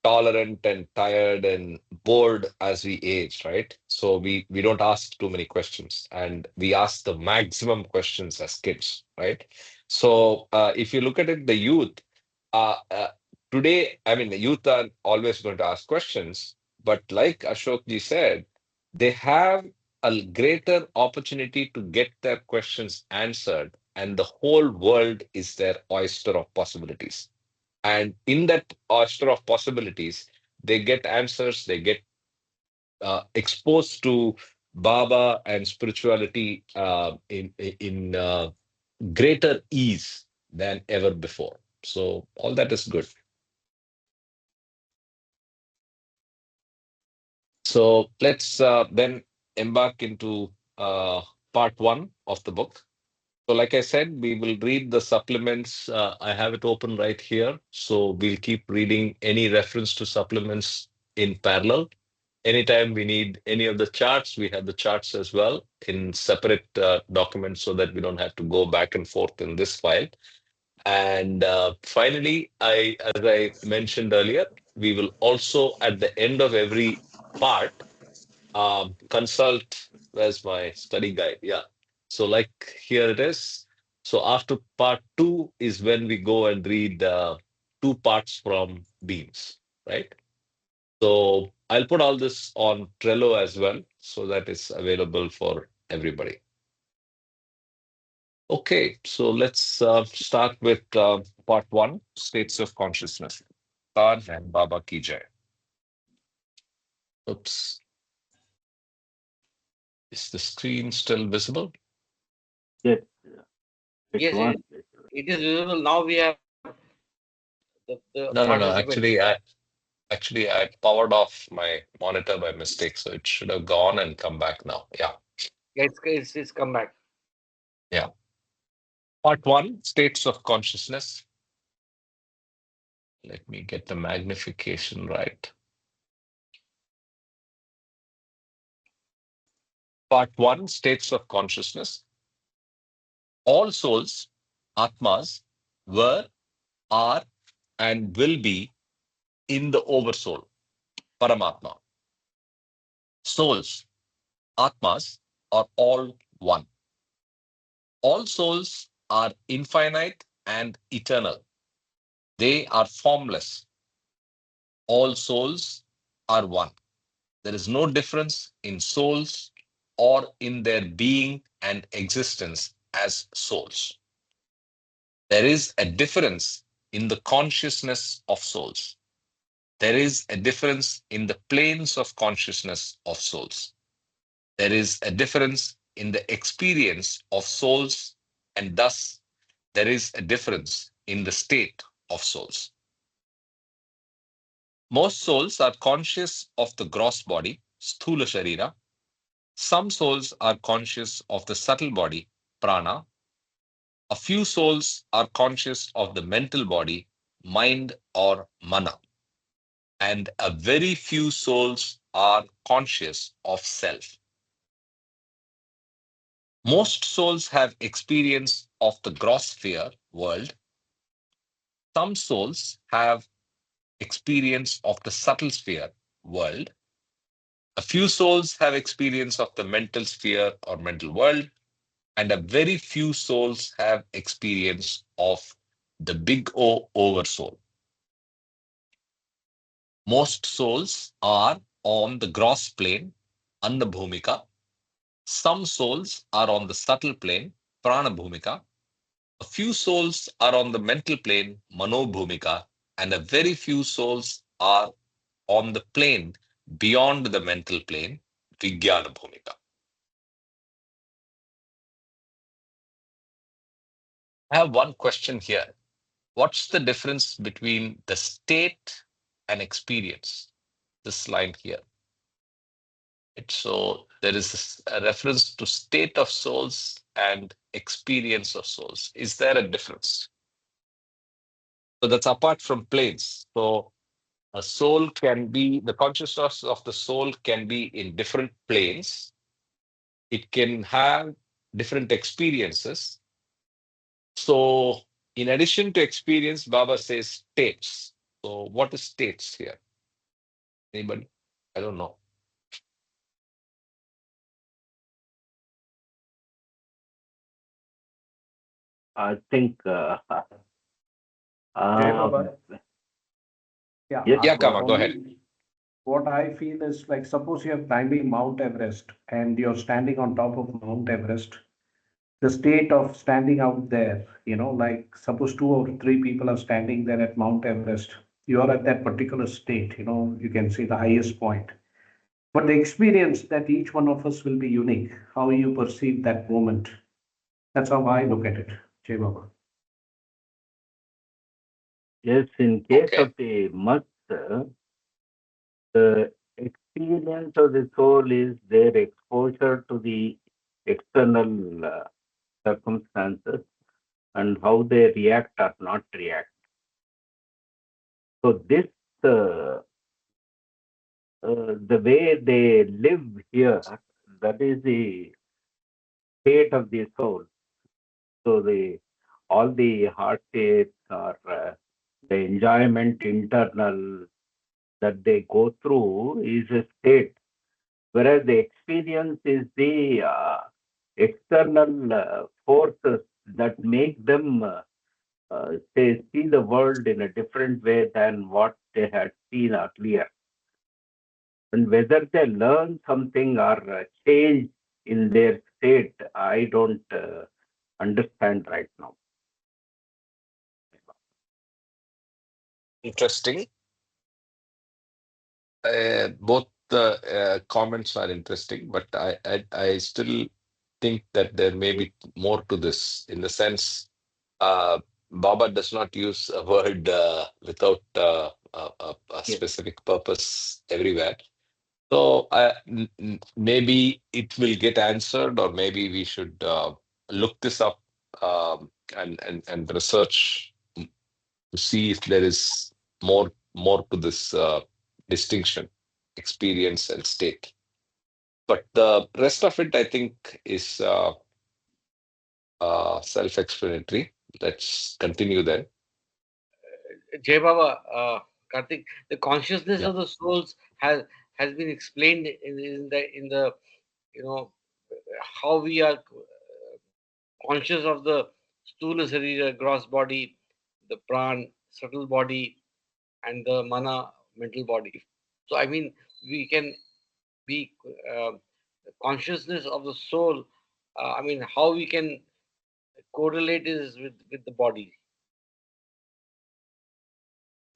tolerant and tired and bored as we age, right? So we don't ask too many questions, and we ask the maximum questions as kids, right? So if you look at it, the youth uh, uh, today, I mean, the youth are always going to ask questions, but like Ashok ji said, they have a greater opportunity to get their questions answered, and the whole world is their oyster of possibilities. And in that oyster of possibilities, they get answers, they get exposed to Baba and spirituality in greater ease than ever before. So all that is good. So let's then embark into part one of the book. So, like I said, we will read the supplements. I have it open right here. So, we'll keep reading any reference to supplements in parallel. Anytime we need any of the charts, we have the charts as well in separate documents so that we don't have to go back and forth in this file. And finally, as I mentioned earlier, we will also, at the end of every part, consult. Where's my study guide? Yeah. So, like here it is. So, after part two is when we go and read two parts from Beams, right? So, I'll put all this on Trello as well so that it's available for everybody. Okay, so let's start with part one, states of consciousness. Taj and Baba Ki Jai. Oops. Is the screen still visible? Yes, it Yes, was. it is visible. Now we have the No. participants. Actually, I powered off my monitor by mistake, so it should have gone and come back now. Yeah, Yeah, it's come back. yeah. Part one, states of consciousness. Let me get the magnification right. Part one, states of consciousness. All souls, Atmas, were, are, and will be in the Oversoul, Paramatma. Souls, Atmas, are all one. All souls are infinite and eternal. They are formless. All souls are one. There is no difference in souls or in their being and existence as souls. There is a difference in the consciousness of souls. There is a difference in the planes of consciousness of souls. There is a difference in the experience of souls, and thus there is a difference in the state of souls. Most souls are conscious of the gross body, sthula sharira. Some souls are conscious of the subtle body, prana. A few souls are conscious of the mental body, mind or mana. And a very few souls are conscious of self. Most souls have experience of the gross sphere world. Some souls have experience of the subtle sphere world. A few souls have experience of the mental sphere or mental world, and a very few souls have experience of the big O oversoul. Most souls are on the gross plane, Annabhumika. Some souls are on the subtle plane, Pranabhumika. A few souls are on the mental plane, Manobhumika, and a very few souls are on the plane beyond the mental plane, Vijnana Bhumika. I have one question here. What's the difference between the state and experience? This line here. So there is a reference to state of souls and experience of souls. Is there a difference? So that's apart from planes. So a soul can be, the consciousness of the soul can be in different planes. It can have different experiences. So in addition to experience, Baba says states. So what is states here? Anybody? I don't know. I think Jay Baba. Yeah, yes, Yeah, go Kama, ahead. go ahead. only what I feel is like suppose you're climbing Mount Everest and you're standing on top of Mount Everest, the state of standing out there, like suppose two or three people are standing there at Mount Everest, you are at that particular state, you can see the highest point. But the experience that each one of us will be unique, how you perceive that moment. That's how I look at it, Jay Baba. Yes, in case Okay. of the must, the experience of the soul is their exposure to the external circumstances and how they react or not react. So this, the way they live here, that is the state of the soul. So all the hardships or the enjoyment internal that they go through is a state, whereas the experience is the external forces that make them say see the world in a different way than what they had seen earlier. And whether they learn something or change in their state, I don't understand right now. Interesting. Both the comments are interesting, but I still think that there may be more to this in the sense Baba does not use a word without a Yes. specific purpose everywhere. So maybe it will get answered, or maybe we should look this up and research to see if there is more to this distinction, experience and state. But the rest of it, I think, is self-explanatory. Let's continue then. Jay Baba, Karthik, the consciousness Yeah. of the souls has been explained in the you know how we are conscious of the stula sarira, gross body, the pran, subtle body, and the mana, mental body. So I mean, we can be consciousness of the soul. I mean, how we can correlate is with the body,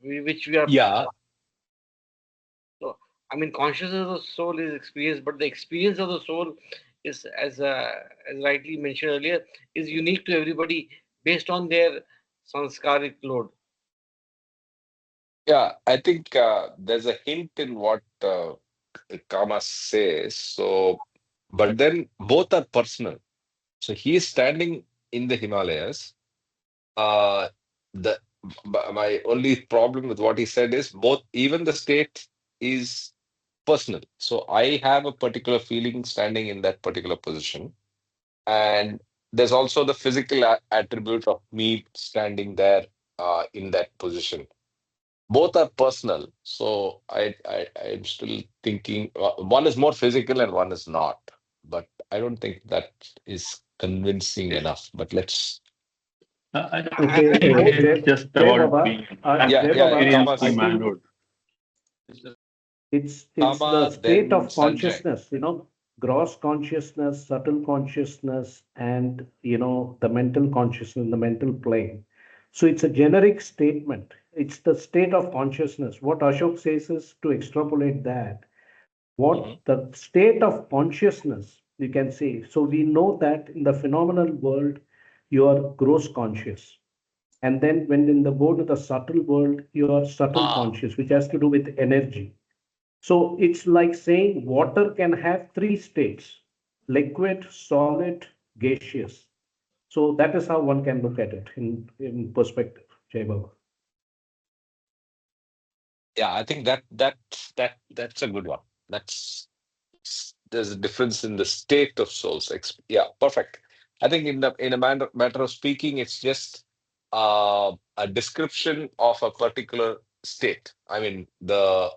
which we are. Yeah, So, I mean, consciousness of the soul is experience, but the experience of the soul is, as rightly mentioned earlier, is unique to everybody based on their sanskaric load. yeah. I think there's a hint in what Kama says. So, but then both are personal. So he is standing in the Himalayas. Uh, the my only problem with what he said is both, even the state is personal. So I have a particular feeling standing in that particular position. And there's also the physical attribute of me standing there in that position. Both are personal. So I'm still thinking one is more physical and one is not. But I don't think that is convincing enough. But let's. Okay, I think it's just Jai about Baba, being a man, Yeah, Jai yeah, Baba, Kama, experiencing I think manhood. it's the Kama, state then of Sanjay. consciousness, gross consciousness, subtle consciousness, and the mental consciousness, the mental plane. So it's a generic statement. It's the state of consciousness. What Ashok says is to extrapolate that. What Mhm. the state of consciousness, you can say. So we know that in the phenomenal world, you are gross conscious. And then when in the go to the subtle world, you are subtle Ah, conscious, which has to do with energy. So it's like saying water can have three states: liquid, solid, gaseous. So that is how one can look at it in perspective, Jai Baba. yeah, I think that's a good one. There's a difference in the state of souls. Yeah, perfect. I think in a matter of speaking, it's just a description of a particular state. I mean, the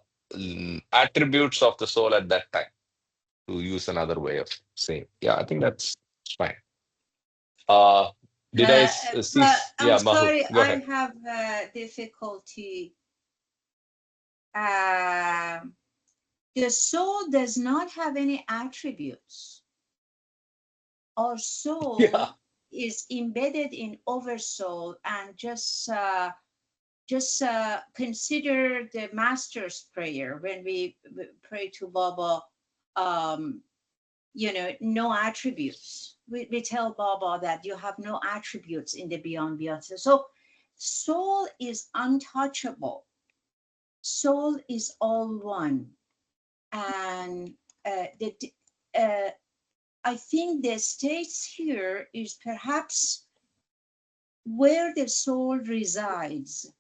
attributes of the soul at that time, to use another way of saying. Yeah, I think that's fine. Uh, did I see? But I'm Yeah, Mahu, sorry, go I ahead. have difficulty. Um the soul does not have any attributes. Our Yeah. soul is embedded in oversoul, and just consider the master's prayer when we pray to Baba. Um, no attributes. We tell Baba that you have no attributes in the beyond beyond. So soul is untouchable. Soul is all one. And uh, I think the states here is perhaps where the soul resides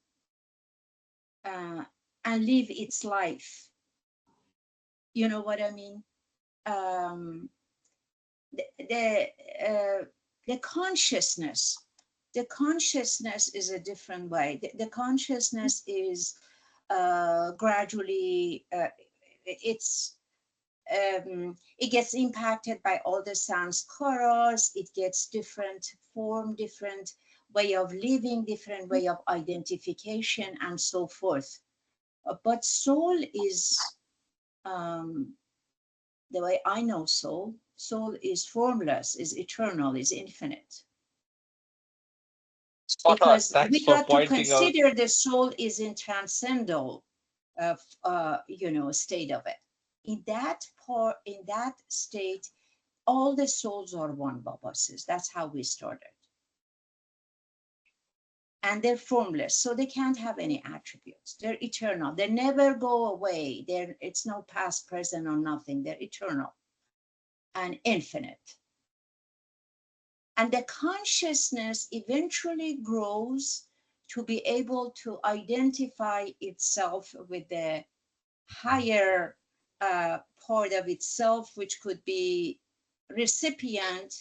uh, and live its life. You know what I mean? Um, the the, the consciousness. The consciousness is a different way. The consciousness is gradually. It gets impacted by all the sanskaras. It gets different form, different way of living, different way of identification, and so forth. But soul is the way I know soul. Soul is formless, is eternal, is infinite. Spot on. Because Thanks we for got to pointing out. consider the soul is in transcendental state of it. In that state, all the souls are one, Baba says. That's how we started. And they're formless, so they can't have any attributes. They're eternal. They never go away. It's no past, present, or nothing. They're eternal and infinite. And the consciousness eventually grows to be able to identify itself with the higher part of itself, which could be recipient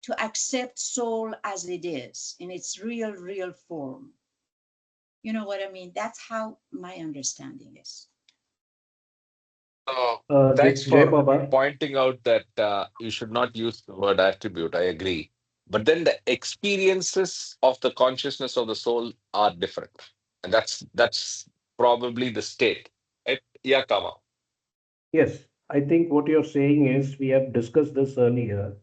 to accept soul as it is in its real form. You know what I mean? That's how my understanding is. So Jai, thanks Jai for Baba. pointing out that you should not use the word attribute. I agree. But then the experiences of the consciousness of the soul are different. And that's probably the state. Right? Yeah, Kama. Yes, I think what you're saying is we have discussed this earlier.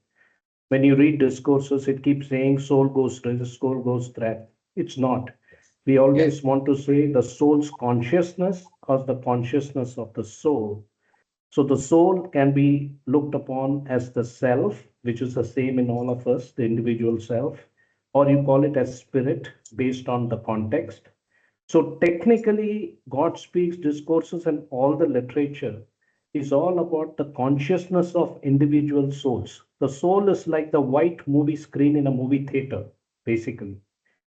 When you read discourses, it keeps saying soul goes this, soul goes that. It's not. We Yeah. always want to say the soul's consciousness or the consciousness of the soul. So the soul can be looked upon as the self, which is the same in all of us, the individual self, or you call it as spirit based on the context. So technically, God speaks discourses and all the literature is all about the consciousness of individual souls. The soul is like the white movie screen in a movie theater, basically.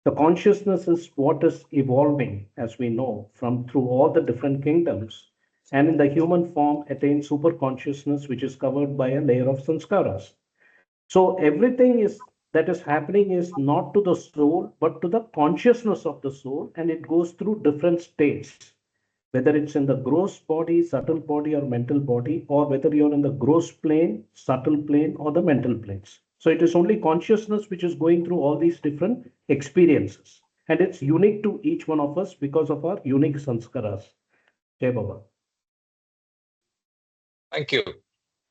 The consciousness is what is evolving, as we know, from through all the different kingdoms, and in the human form attains super consciousness, which is covered by a layer of sanskaras. So everything that is happening is not to the soul, but to the consciousness of the soul, and it goes through different states, whether it's in the gross body, subtle body, or mental body, or whether you're in the gross plane, subtle plane, or the mental planes. So it is only consciousness which is going through all these different experiences. And it's unique to each one of us because of our unique sanskaras. Jai Baba. Thank you.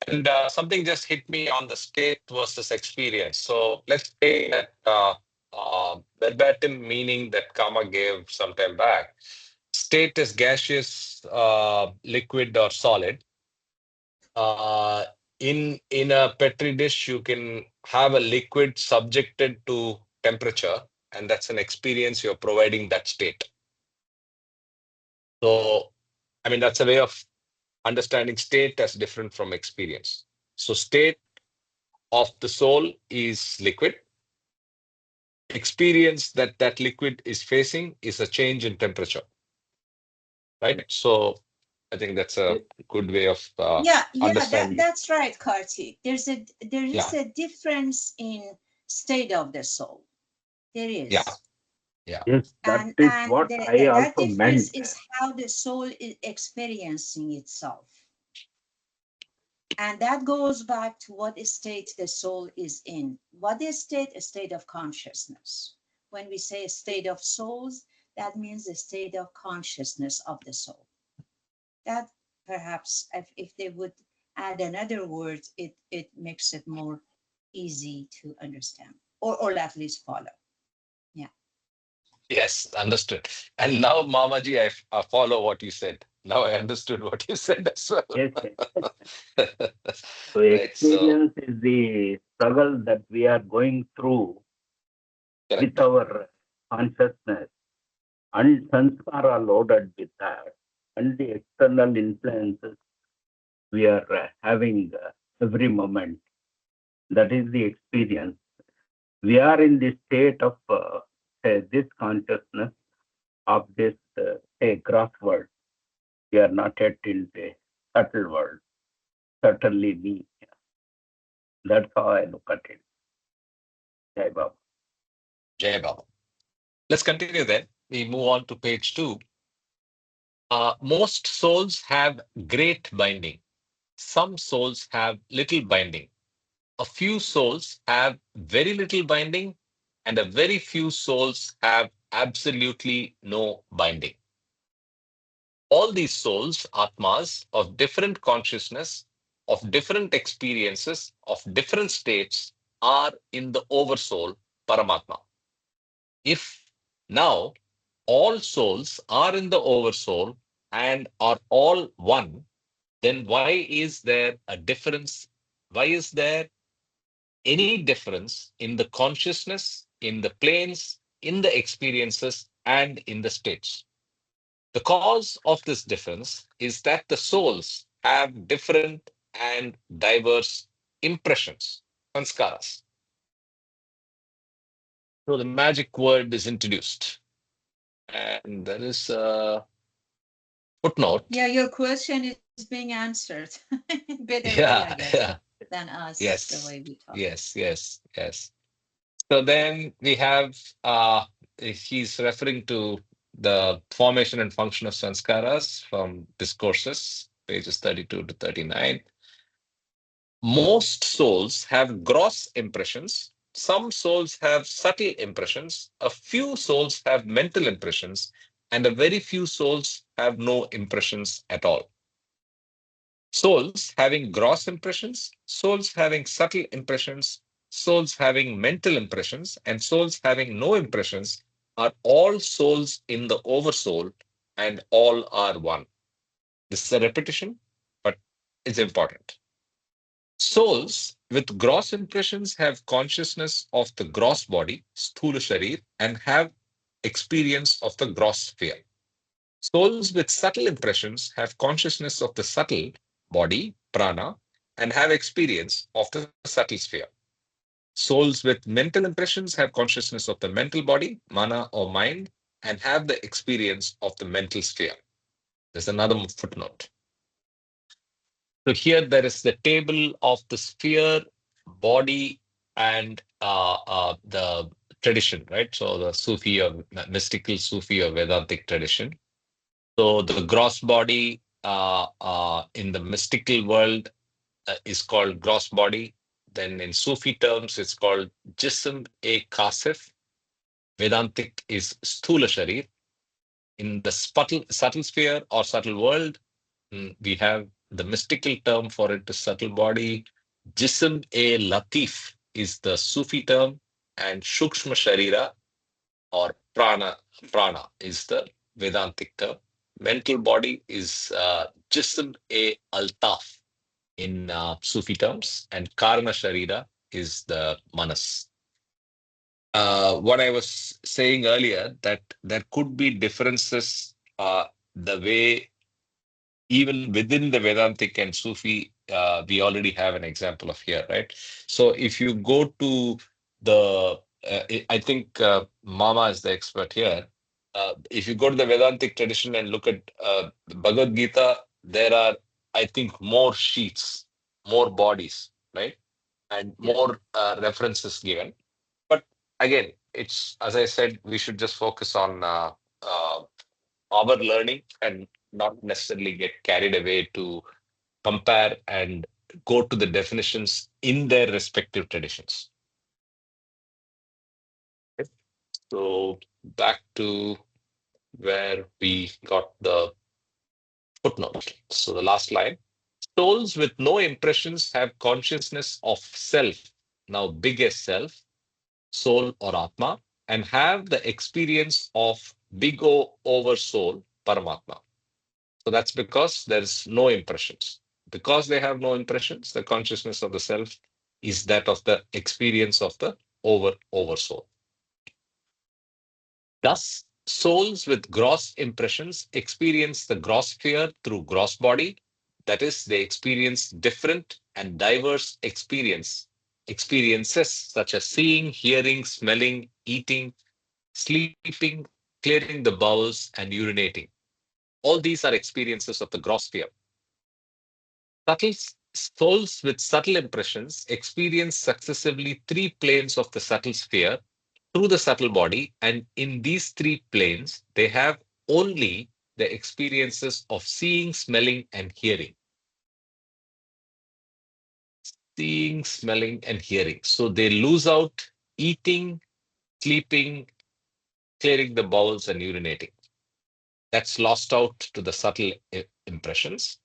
And something just hit me on the state versus experience. So let's say that verbatim meaning that Kama gave some time back. State is gaseous, liquid, or solid. Uh, in a petri dish, you can have a liquid subjected to temperature, and that's an experience you're providing that state. So, I mean, that's a way of understanding state as different from experience. So, state of the soul is liquid. Experience that that liquid is facing is a change in temperature, right? So, I think that's a good way of Yeah, understanding. that's right, Karti. There is Yeah, a difference in state of the soul. There yeah, is. yeah. Yes, that And is what I that also difference meant. is how the soul is experiencing itself. And that goes back to what state the soul is in. What is state? A state of consciousness. When we say a state of souls, that means a state of consciousness of the soul. That perhaps, if they would add another word, it makes it more easy to understand or at least follow. Yeah. Yes, understood. And now, Mamaji, I follow what you said. Now I understood what you said as Yes, well. yes. So Right. So, experience is the struggle that we are going through with correct. our consciousness, and sanskara loaded with that, and the external influences we are having every moment. That is the experience. We are in the state of this consciousness of this gross world. We are not yet in the subtle world. Certainly me. That's how I look at it. Jai Baba. Jai Baba. Let's continue then. We move on to page 2. Most souls have great binding. Some souls have little binding. A few souls have very little binding, and a very few souls have absolutely no binding. All these souls, Atmas, of different consciousness, of different experiences, of different states, are in the Oversoul, Paramatma. If now all souls are in the Oversoul and are all one, then why is there a difference? Why is there any difference in the consciousness, in the planes, in the experiences, and in the states? The cause of this difference is that the souls have different and diverse impressions, sanskaras. So the magic word is introduced. And there is a footnote. Yeah, your question is being answered better way, I Yeah, guess, yeah. than us, the Yes, way we talk. yes. So then we have, he's referring to the formation and function of sanskaras from discourses, pages 32 to 39. Most souls have gross impressions. Some souls have subtle impressions. A few souls have mental impressions, and a very few souls have no impressions at all. Souls having gross impressions, souls having subtle impressions, souls having mental impressions, and souls having no impressions are all souls in the oversoul, and all are one. This is a repetition, but it's important. Souls with gross impressions have consciousness of the gross body, sthula sharir, and have experience of the gross sphere. Souls with subtle impressions have consciousness of the subtle body, prana, and have experience of the subtle sphere. Souls with mental impressions have consciousness of the mental body, mana or mind, and have the experience of the mental sphere. There's another footnote. So here there is the table of the sphere, body, and the tradition, right? So the Sufi or mystical Sufi or Vedantic tradition. So the gross body in the mystical world is called gross body. Then in Sufi terms, it's called Jism-e-Kasif. Vedantic is Sthula Sharir. In the subtle sphere or subtle world, we have the mystical term for it is subtle body. Jism-e-Latif is the Sufi term, and Shukshma Sharira or prana is the Vedantic term. Mental body is Jism-e-Altaf in Sufi terms, and Karna Sharira is the Manas. What I was saying earlier, that there could be differences the way even within the Vedantic and Sufi, we already have an example of here, right? So if you go to the, I think Mama is the expert here. If you go to the Vedantic tradition and look at the Bhagavad Gita, there are, I think, more sheets, more bodies, right? And more references given. But again, it's, as I said, we should just focus on our learning and not necessarily get carried away to compare and go to the definitions in their respective traditions. Okay. So back to where we got the footnote. So the last line, souls with no impressions have consciousness of self, now biggest self, soul or Atma, and have the experience of big O over soul, Paramatma. So that's because there's no impressions. Because they have no impressions, the consciousness of the self is that of the experience of the over soul. Thus, souls with gross impressions experience the gross sphere through gross body. That is, they experience different and diverse experiences such as seeing, hearing, smelling, eating, sleeping, clearing the bowels, and urinating. All these are experiences of the gross sphere. Subtle souls with subtle impressions experience successively three planes of the subtle sphere through the subtle body, and in these three planes, they have only the experiences of seeing, smelling, and hearing. Seeing, smelling, and hearing. So they lose out eating, sleeping, clearing the bowels, and urinating. That's lost out to the subtle impressions.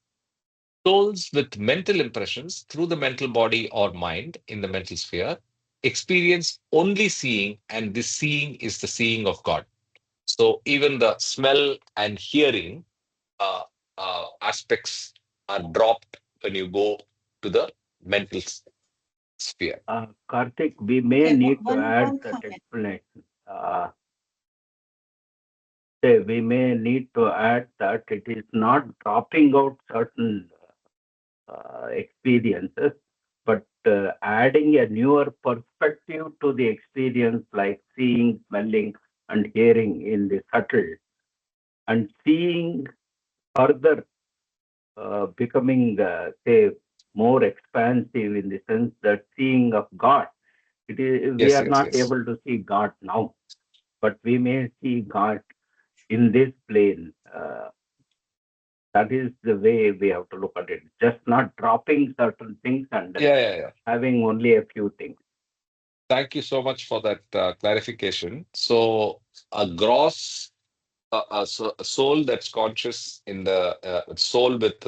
Souls with mental impressions through the mental body or mind in the mental sphere experience only seeing, and this seeing is the seeing of God. So even the smell and hearing aspects are dropped when you go to the mental sphere. Karthik, we may Okay, need to add one that comment. explanation. We may need to add that it is not dropping out certain experiences, but adding a newer perspective to the experience, like seeing, smelling, and hearing in the subtle, and seeing further becoming, say, more expansive in the sense that seeing of God. We Yes, are yes, not yes. able to see God now, but we may see God in this plane. That is the way we have to look at it. Just not dropping certain things and Yeah. having only a few things. Thank you so much for that clarification. So a gross so a soul that's conscious in the soul with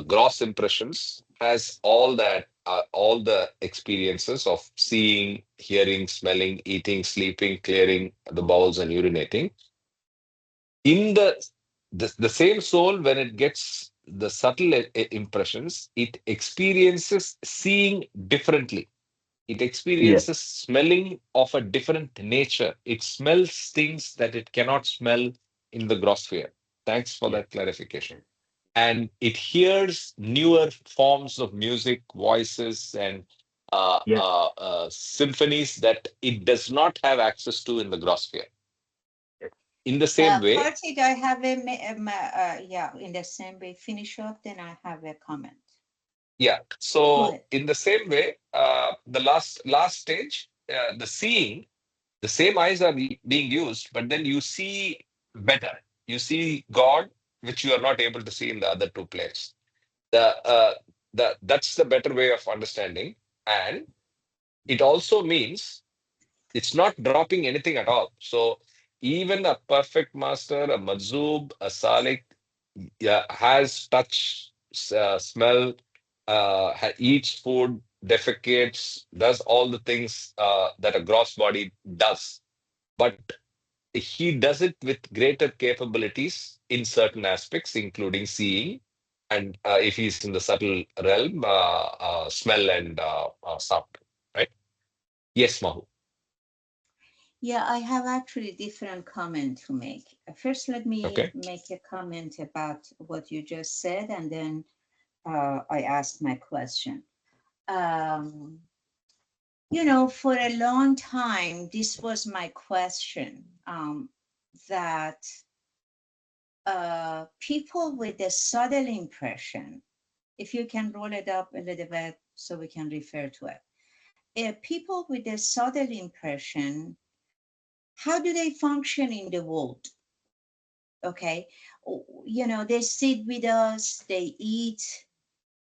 gross impressions has all the experiences of seeing, hearing, smelling, eating, sleeping, clearing the bowels, and urinating. In the same soul, when it gets the subtle impressions, it experiences seeing differently. It Yes, experiences smelling of a different nature. It smells things that it cannot smell in the gross sphere. Thanks for yes, that clarification. And it hears newer forms of music, voices, and yes. symphonies that it does not have access to in the gross sphere. Yes. In the same way, Karthik, I have yeah, in the same way, finish up, then I have a comment. Yeah. Go So ahead. in the same way, the last stage, the seeing, the same eyes are being used, but then you see better. You see God, which you are not able to see in the other two planes. That's the better way of understanding, and it also means it's not dropping anything at all. So even a perfect master, a majzub, a salik, yeah, has touch, smell, eats food, defecates, does all the things that a gross body does. But he does it with greater capabilities in certain aspects, including seeing, and if he's in the subtle realm, smell and sound. Right? Yes, Mahu. Yeah, I have actually different comment to make. First, let me Okay. make a comment about what you just said, and then I ask my question. Um, for a long time, this was my question, that people with a subtle impression, if you can roll it up a little bit so we can refer to it. People with a subtle impression, how do they function in the world? Okay. They sit with us, they eat,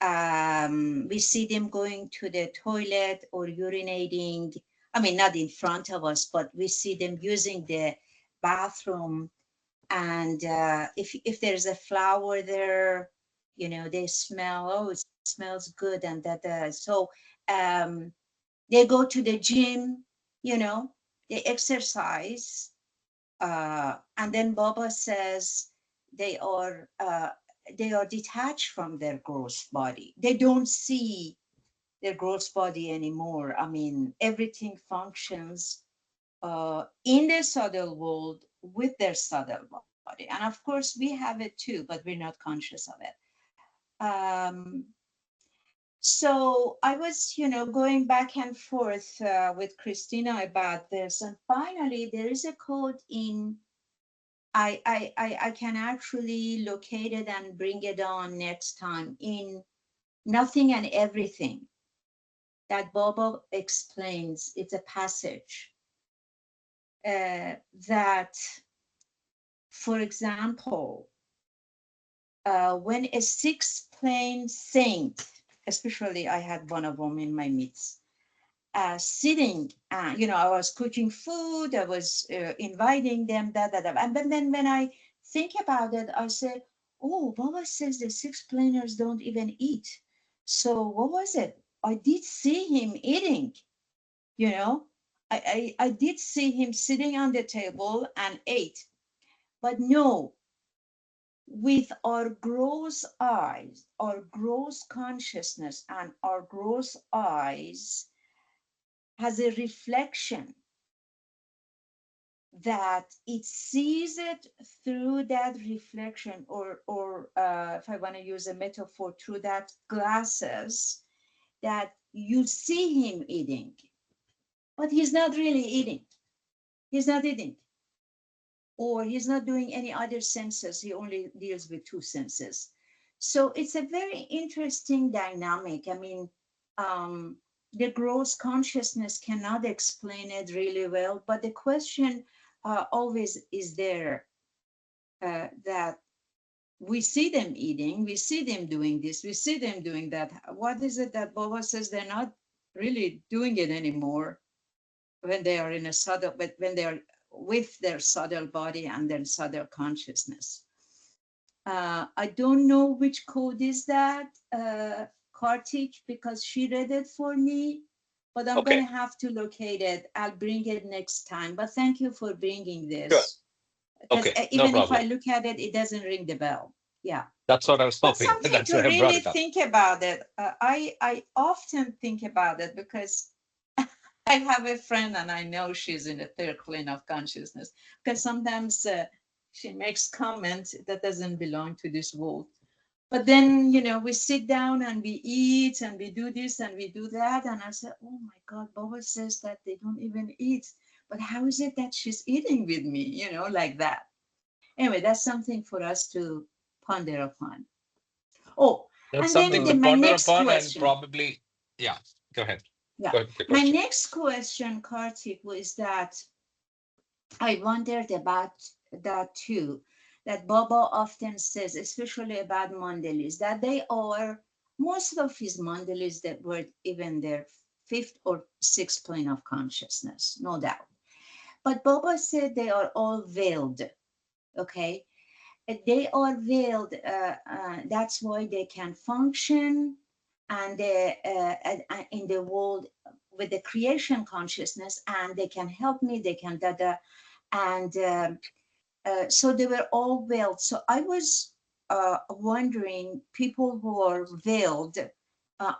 we see them going to the toilet or urinating. I mean, not in front of us, but we see them using the bathroom. And if there's a flower there, they smell, oh, it smells good, and that. So um, they go to the gym, they exercise, and then Baba says they are uh, they are detached from their gross body. They don't see their gross body anymore. I mean, everything functions in the subtle world with their subtle body, and of course we have it too, but we're not conscious of it. Um, so I was, going back and forth with Christina about this, and finally there is a code in. I can actually locate it and bring it on next time in Nothing and Everything that Bobo explains. It's a passage that, for example, when a six-plane saint, especially I had one of them in my midst, sitting, I was cooking food, I was inviting them, and then when I think about it, I said, oh, Baba says the six planers don't even eat. So what was it? I did see him eating, you know. I did see him sitting on the table and ate. But no, with our gross eyes, our gross consciousness, and our gross eyes has a reflection that it sees it through that reflection, or if I want to use a metaphor, through that glasses, that you see him eating, but he's not really eating. He's not eating, or he's not doing any other senses. He only deals with two senses. So it's a very interesting dynamic. I mean, the gross consciousness cannot explain it really well, but the question always is there, that we see them eating, we see them doing this, we see them doing that. What is it that Baba says they're not really doing it anymore when they are in a subtle, but when they are with their subtle body and their subtle consciousness? I don't know which code is that, Kartik, because she read it for me, but I'm going Okay. to have to locate it. I'll bring it next time. But thank you for bringing Sure. this, because Okay. No even if I problem. look at it, it doesn't ring the bell. Yeah. That's what I was But hoping. something That's to why I brought really it up. think about it. I often think about it because I have a friend and I know she's in the third plane of consciousness, because sometimes she makes comments that doesn't belong to this world. But then, we sit down and we eat and we do this and we do that. And I said, oh my God, Baba says that they don't even eat. But how is it that she's eating with me, like that? Anyway, that's something for us to ponder upon. Oh, That's And then something to my ponder next upon and question. probably, yeah, go ahead. Yeah. Go ahead with the My question. next question, Karthik, was that I wondered about that too. That Baba often says, especially about Mandalis, that they are most of his Mandalis that were even their fifth or sixth plane of consciousness, no doubt. But Baba said they are all veiled. Okay, they are veiled. That's why they can function and in the world with the creation consciousness, and they can help me. They can and so they were all veiled. So I was wondering, people who are veiled.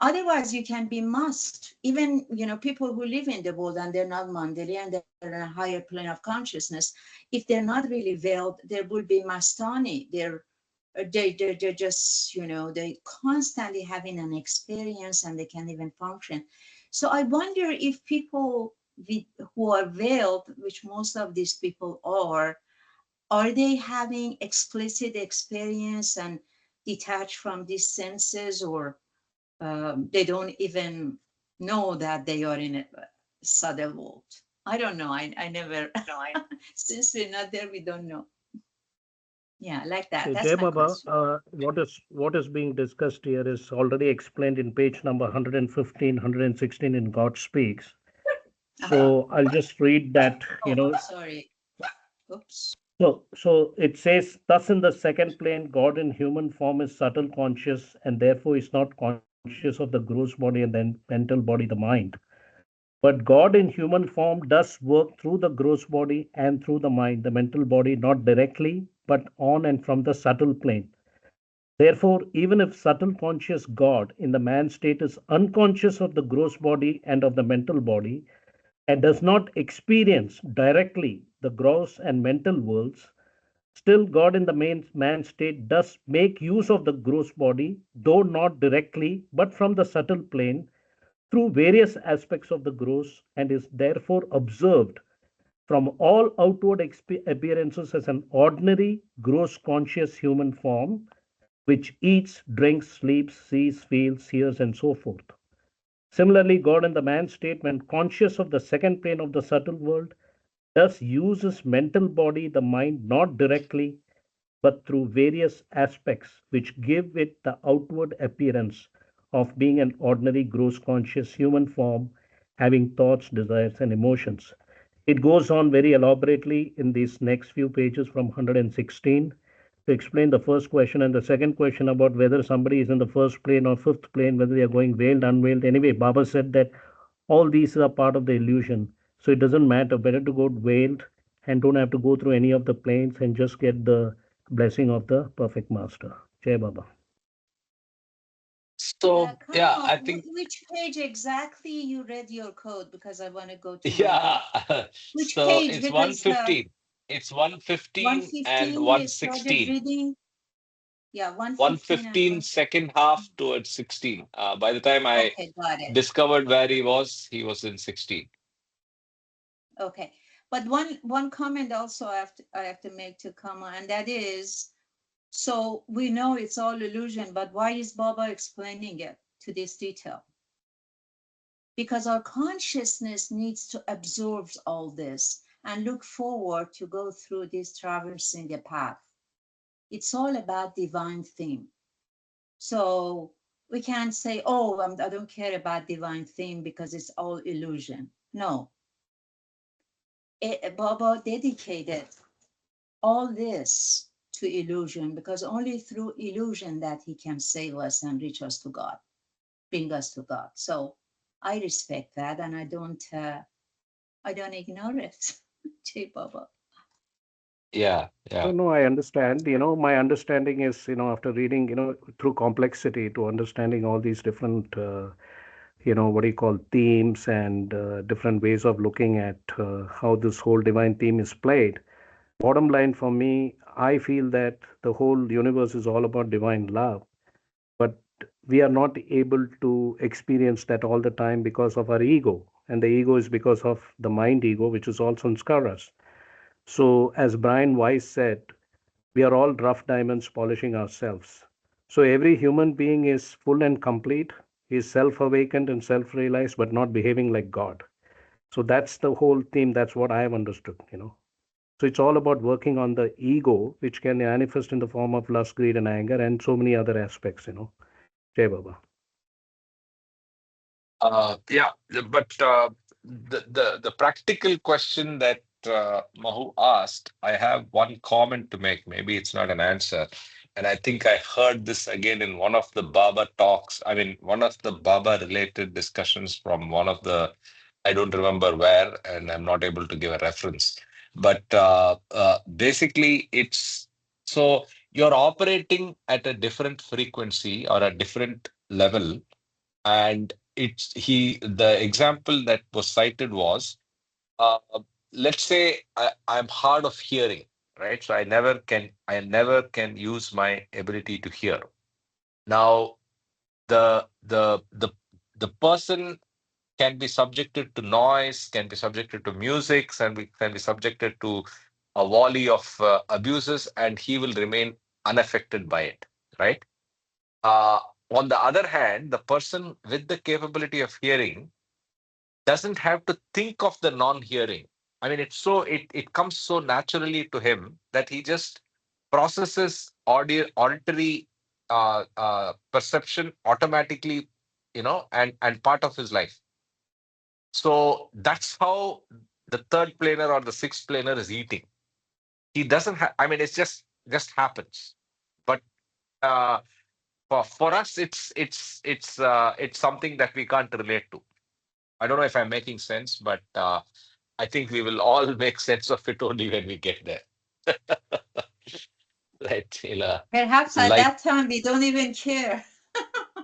Otherwise, you can be masked. Even people who live in the world and they're not Mandali and they're in a higher plane of consciousness. If they're not really veiled, there will be Mastani. They're just they constantly having an experience and they can even function. So I wonder if people who are veiled, which most of these people are they having explicit experience and detached from these senses, or they don't even know that they are in a subtle world? I don't know. I never, since we're not there, we don't know. Yeah, like that. See, That's Jay my Baba, question. what is being discussed here is already explained in page number 115, 116 in God Speaks. So I'll just read that, Sorry. Oops. So it says, thus in the second plane, God in human form is subtle conscious and therefore is not conscious of the gross body and then mental body, the mind. But God in human form does work through the gross body and through the mind, the mental body, not directly, but on and from the subtle plane. Therefore, even if subtle conscious God in the man state is unconscious of the gross body and of the mental body, and does not experience directly the gross and mental worlds, still God in the man state does make use of the gross body, though not directly, but from the subtle plane through various aspects of the gross, and is therefore observed from all outward appearances as an ordinary, gross conscious human form, which eats, drinks, sleeps, sees, feels, hears, and so forth. Similarly, God in the man state, when conscious of the second plane of the subtle world, thus uses mental body, the mind, not directly, but through various aspects which give it the outward appearance of being an ordinary, gross conscious human form, having thoughts, desires, and emotions. It goes on very elaborately in these next few pages from 116 to explain the first question and the second question about whether somebody is in the first plane or fifth plane, whether they are going veiled, unveiled. Anyway, Baba said that all these are part of the illusion. So it doesn't matter. Better to go veiled and don't have to go through any of the planes and just get the blessing of the perfect master. Jai Baba. So, yeah, I think, Which page exactly you read your code? Because I want to go to my yeah. book. Which So page? it's Because 115. It's 115 and 115 you started 116. reading. Yeah, 115 and 115 second half towards 16. By the time I okay, got it. discovered where he was in 16. Okay. But one comment also I have to make to Kama, and that is, so we know it's all illusion, but why is Baba explaining it to this detail? Because our consciousness needs to absorb all this and look forward to go through this traversing the path. It's all about divine theme. So we can't say, oh, I don't care about divine theme because it's all illusion. No, Baba dedicated all this to illusion, because only through illusion that he can save us and reach us to God, bring us to God. So I respect that, and I don't ignore it. Jay Baba. Yeah, yeah. No, I understand. My understanding is, after reading, through complexity to understanding all these different, what do you call, themes and different ways of looking at how this whole divine theme is played. Bottom line for me, I feel that the whole universe is all about divine love, but we are not able to experience that all the time because of our ego. And the ego is because of the mind ego, which is also sanskaras. So, as Brian Weiss said, we are all rough diamonds polishing ourselves. So every human being is full and complete. He's self-awakened and self-realized, but not behaving like God. So that's the whole theme. That's what I have understood, So it's all about working on the ego, which can manifest in the form of lust, greed, and anger, and so many other aspects, Jai Baba. Yeah, but the practical question that Mahu asked, I have one comment to make. Maybe it's not an answer, and I think I heard this again in one of the Baba talks. I mean, one of the Baba related discussions from one of the, I don't remember where, and I'm not able to give a reference. But basically, it's so you're operating at a different frequency or a different level, and the example that was cited was, uh, let's say I'm hard of hearing, right? So I never can use my ability to hear. Now the person can be subjected to noise, can be subjected to music, can be subjected to a volley of abuses, and he will remain unaffected by it, right? uh, on the other hand, the person with the capability of hearing doesn't have to think of the non-hearing. I mean, it comes so naturally to him that he just processes auditory perception automatically, and part of his life. So that's how the third planar or the sixth planar is eating. He doesn't have. I mean, it's just happens. But uh, for us, it's something that we can't relate to. I don't know if I'm making sense, but I think we will all make sense of it only when we get there. Right, Perhaps at like that time we don't even care.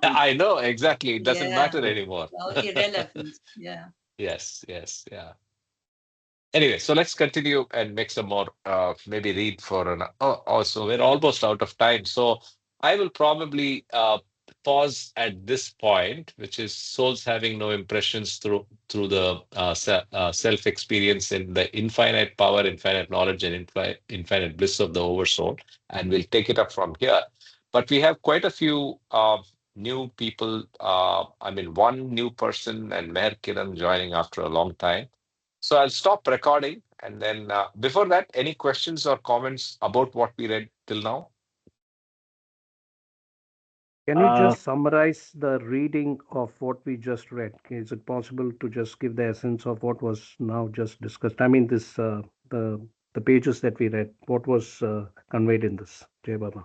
I know exactly. It doesn't Yeah, matter anymore. well, irrelevant. Yeah. Yes, yes, yeah. Anyway, so let's continue and make some more, maybe read for an. Oh, so we're almost out of time. So I will probably pause at this point, which is souls having no impressions through the self experience in the infinite power, infinite knowledge, and infinite bliss of the oversoul, and we'll take it up from here. But we have quite a few new people. I mean, one new person and Meher Kiran joining after a long time. So I'll stop recording, and then before that, any questions or comments about what we read till now? Can you just summarize the reading of what we just read? Is it possible to just give the essence of what was now just discussed? I mean, the pages that we read. What was conveyed in this, Jay Baba?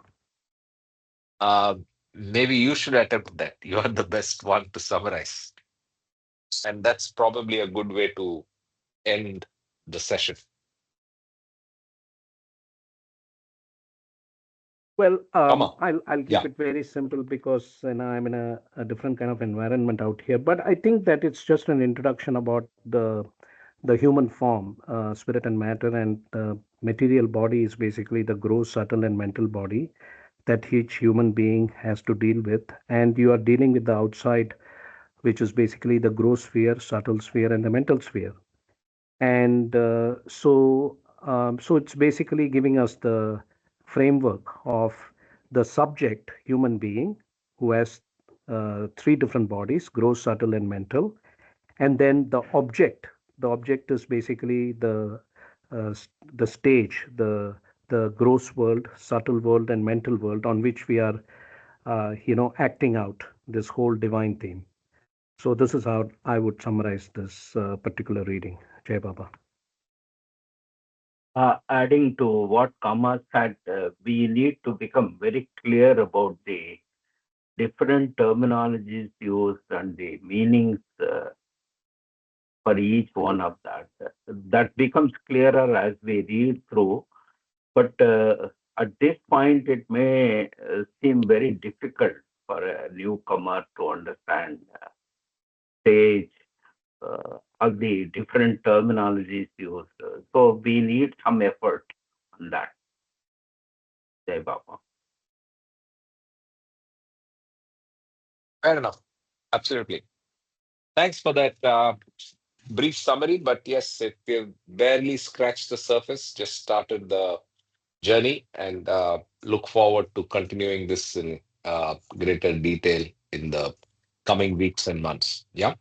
Uh, Maybe you should attempt that. You are the best one to summarize, and that's probably a good way to end the session. Well, Come on, I'll keep yeah. it very simple because I'm in a different kind of environment out here. But I think that it's just an introduction about the human form, spirit and matter, and the material body is basically the gross, subtle, and mental body that each human being has to deal with. And you are dealing with the outside, which is basically the gross sphere, subtle sphere, and the mental sphere. And so it's basically giving us the framework of the subject human being who has three different bodies: gross, subtle, and mental. And then the object is basically the stage, the gross world, subtle world, and mental world on which we are acting out this whole divine theme. So this is how I would summarize this particular reading. Jai Baba. Adding to what Kama said, we need to become very clear about the different terminologies used and the meanings for each one of that. That becomes clearer as we read through, but at this point, it may seem very difficult for a newcomer to understand stage, all the different terminologies used. So we need some effort on that. Jai Baba. Fair enough. Absolutely. Thanks for that brief summary. But yes, we've barely scratched the surface. Just started the journey, and look forward to continuing this in greater detail in the coming weeks and months. Yeah.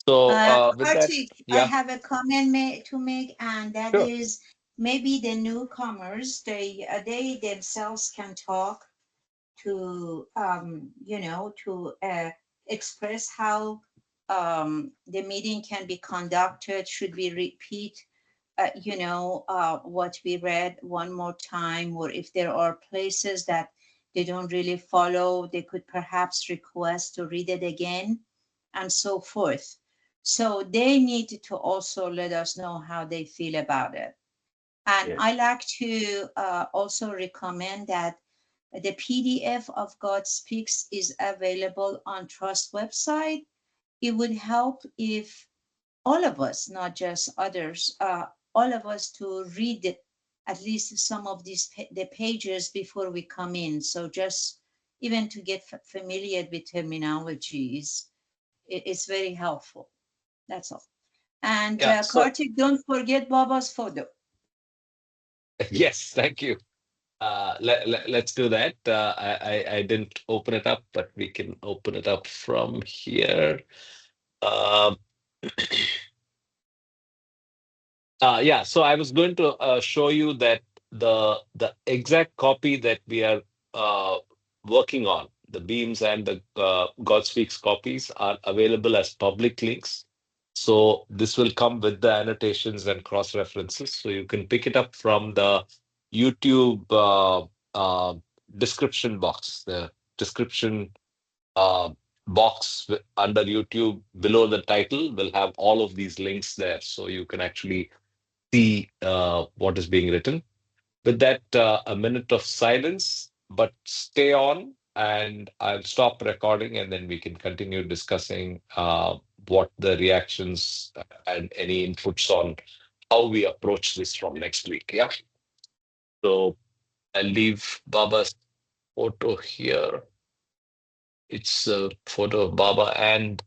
So with that, Kartik, I yeah, have a comment to make, and that sure. is maybe the newcomers, they themselves can talk to to express how the meeting can be conducted. Should we repeat what we read one more time, or if there are places that they don't really follow, they could perhaps request to read it again, and so forth. So they need to also let us know how they feel about it. And Yes. I like to also recommend that the PDF of God Speaks is available on Trust website. It would help if all of us, not just others, all of us to read at least some of the pages before we come in. So just even to get familiar with terminologies, it's very helpful. That's all. And Yeah. So Kartik, don't forget Baba's photo. yes, thank you. Let's do that. I didn't open it up, but we can open it up from here. Um, yeah, so I was going to show you that the exact copy that we are uh, working on, the beams and the God Speaks copies are available as public links. So this will come with the annotations and cross references. So you can pick it up from the YouTube uh, description box, the description uh, box under YouTube below the title will have all of these links there. So you can actually see what is being written. With that, a minute of silence, but stay on, and I'll stop recording, and then we can continue discussing what the reactions and any inputs on how we approach this from next week. Yeah. So I'll leave Baba's photo here. It's a photo of Baba and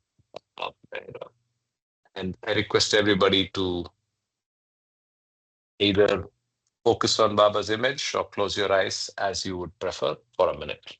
I request everybody to either focus on Baba's image or close your eyes as you would prefer for a minute.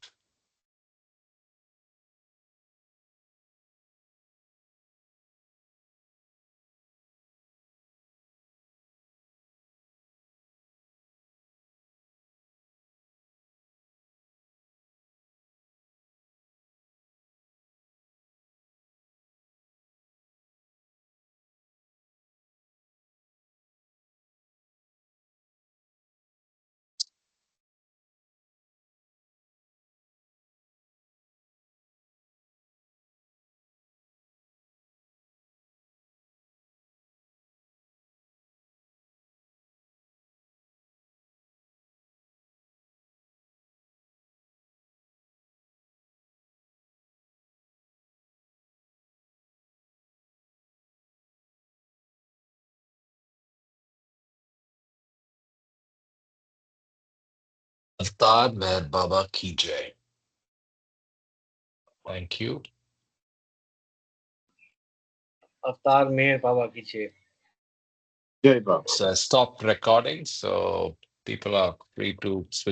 Avtar Meher Baba Ki Jai. Thank you. Avtar Meher Baba ki jai. Jai Baba. So I stopped recording, so people are free to switch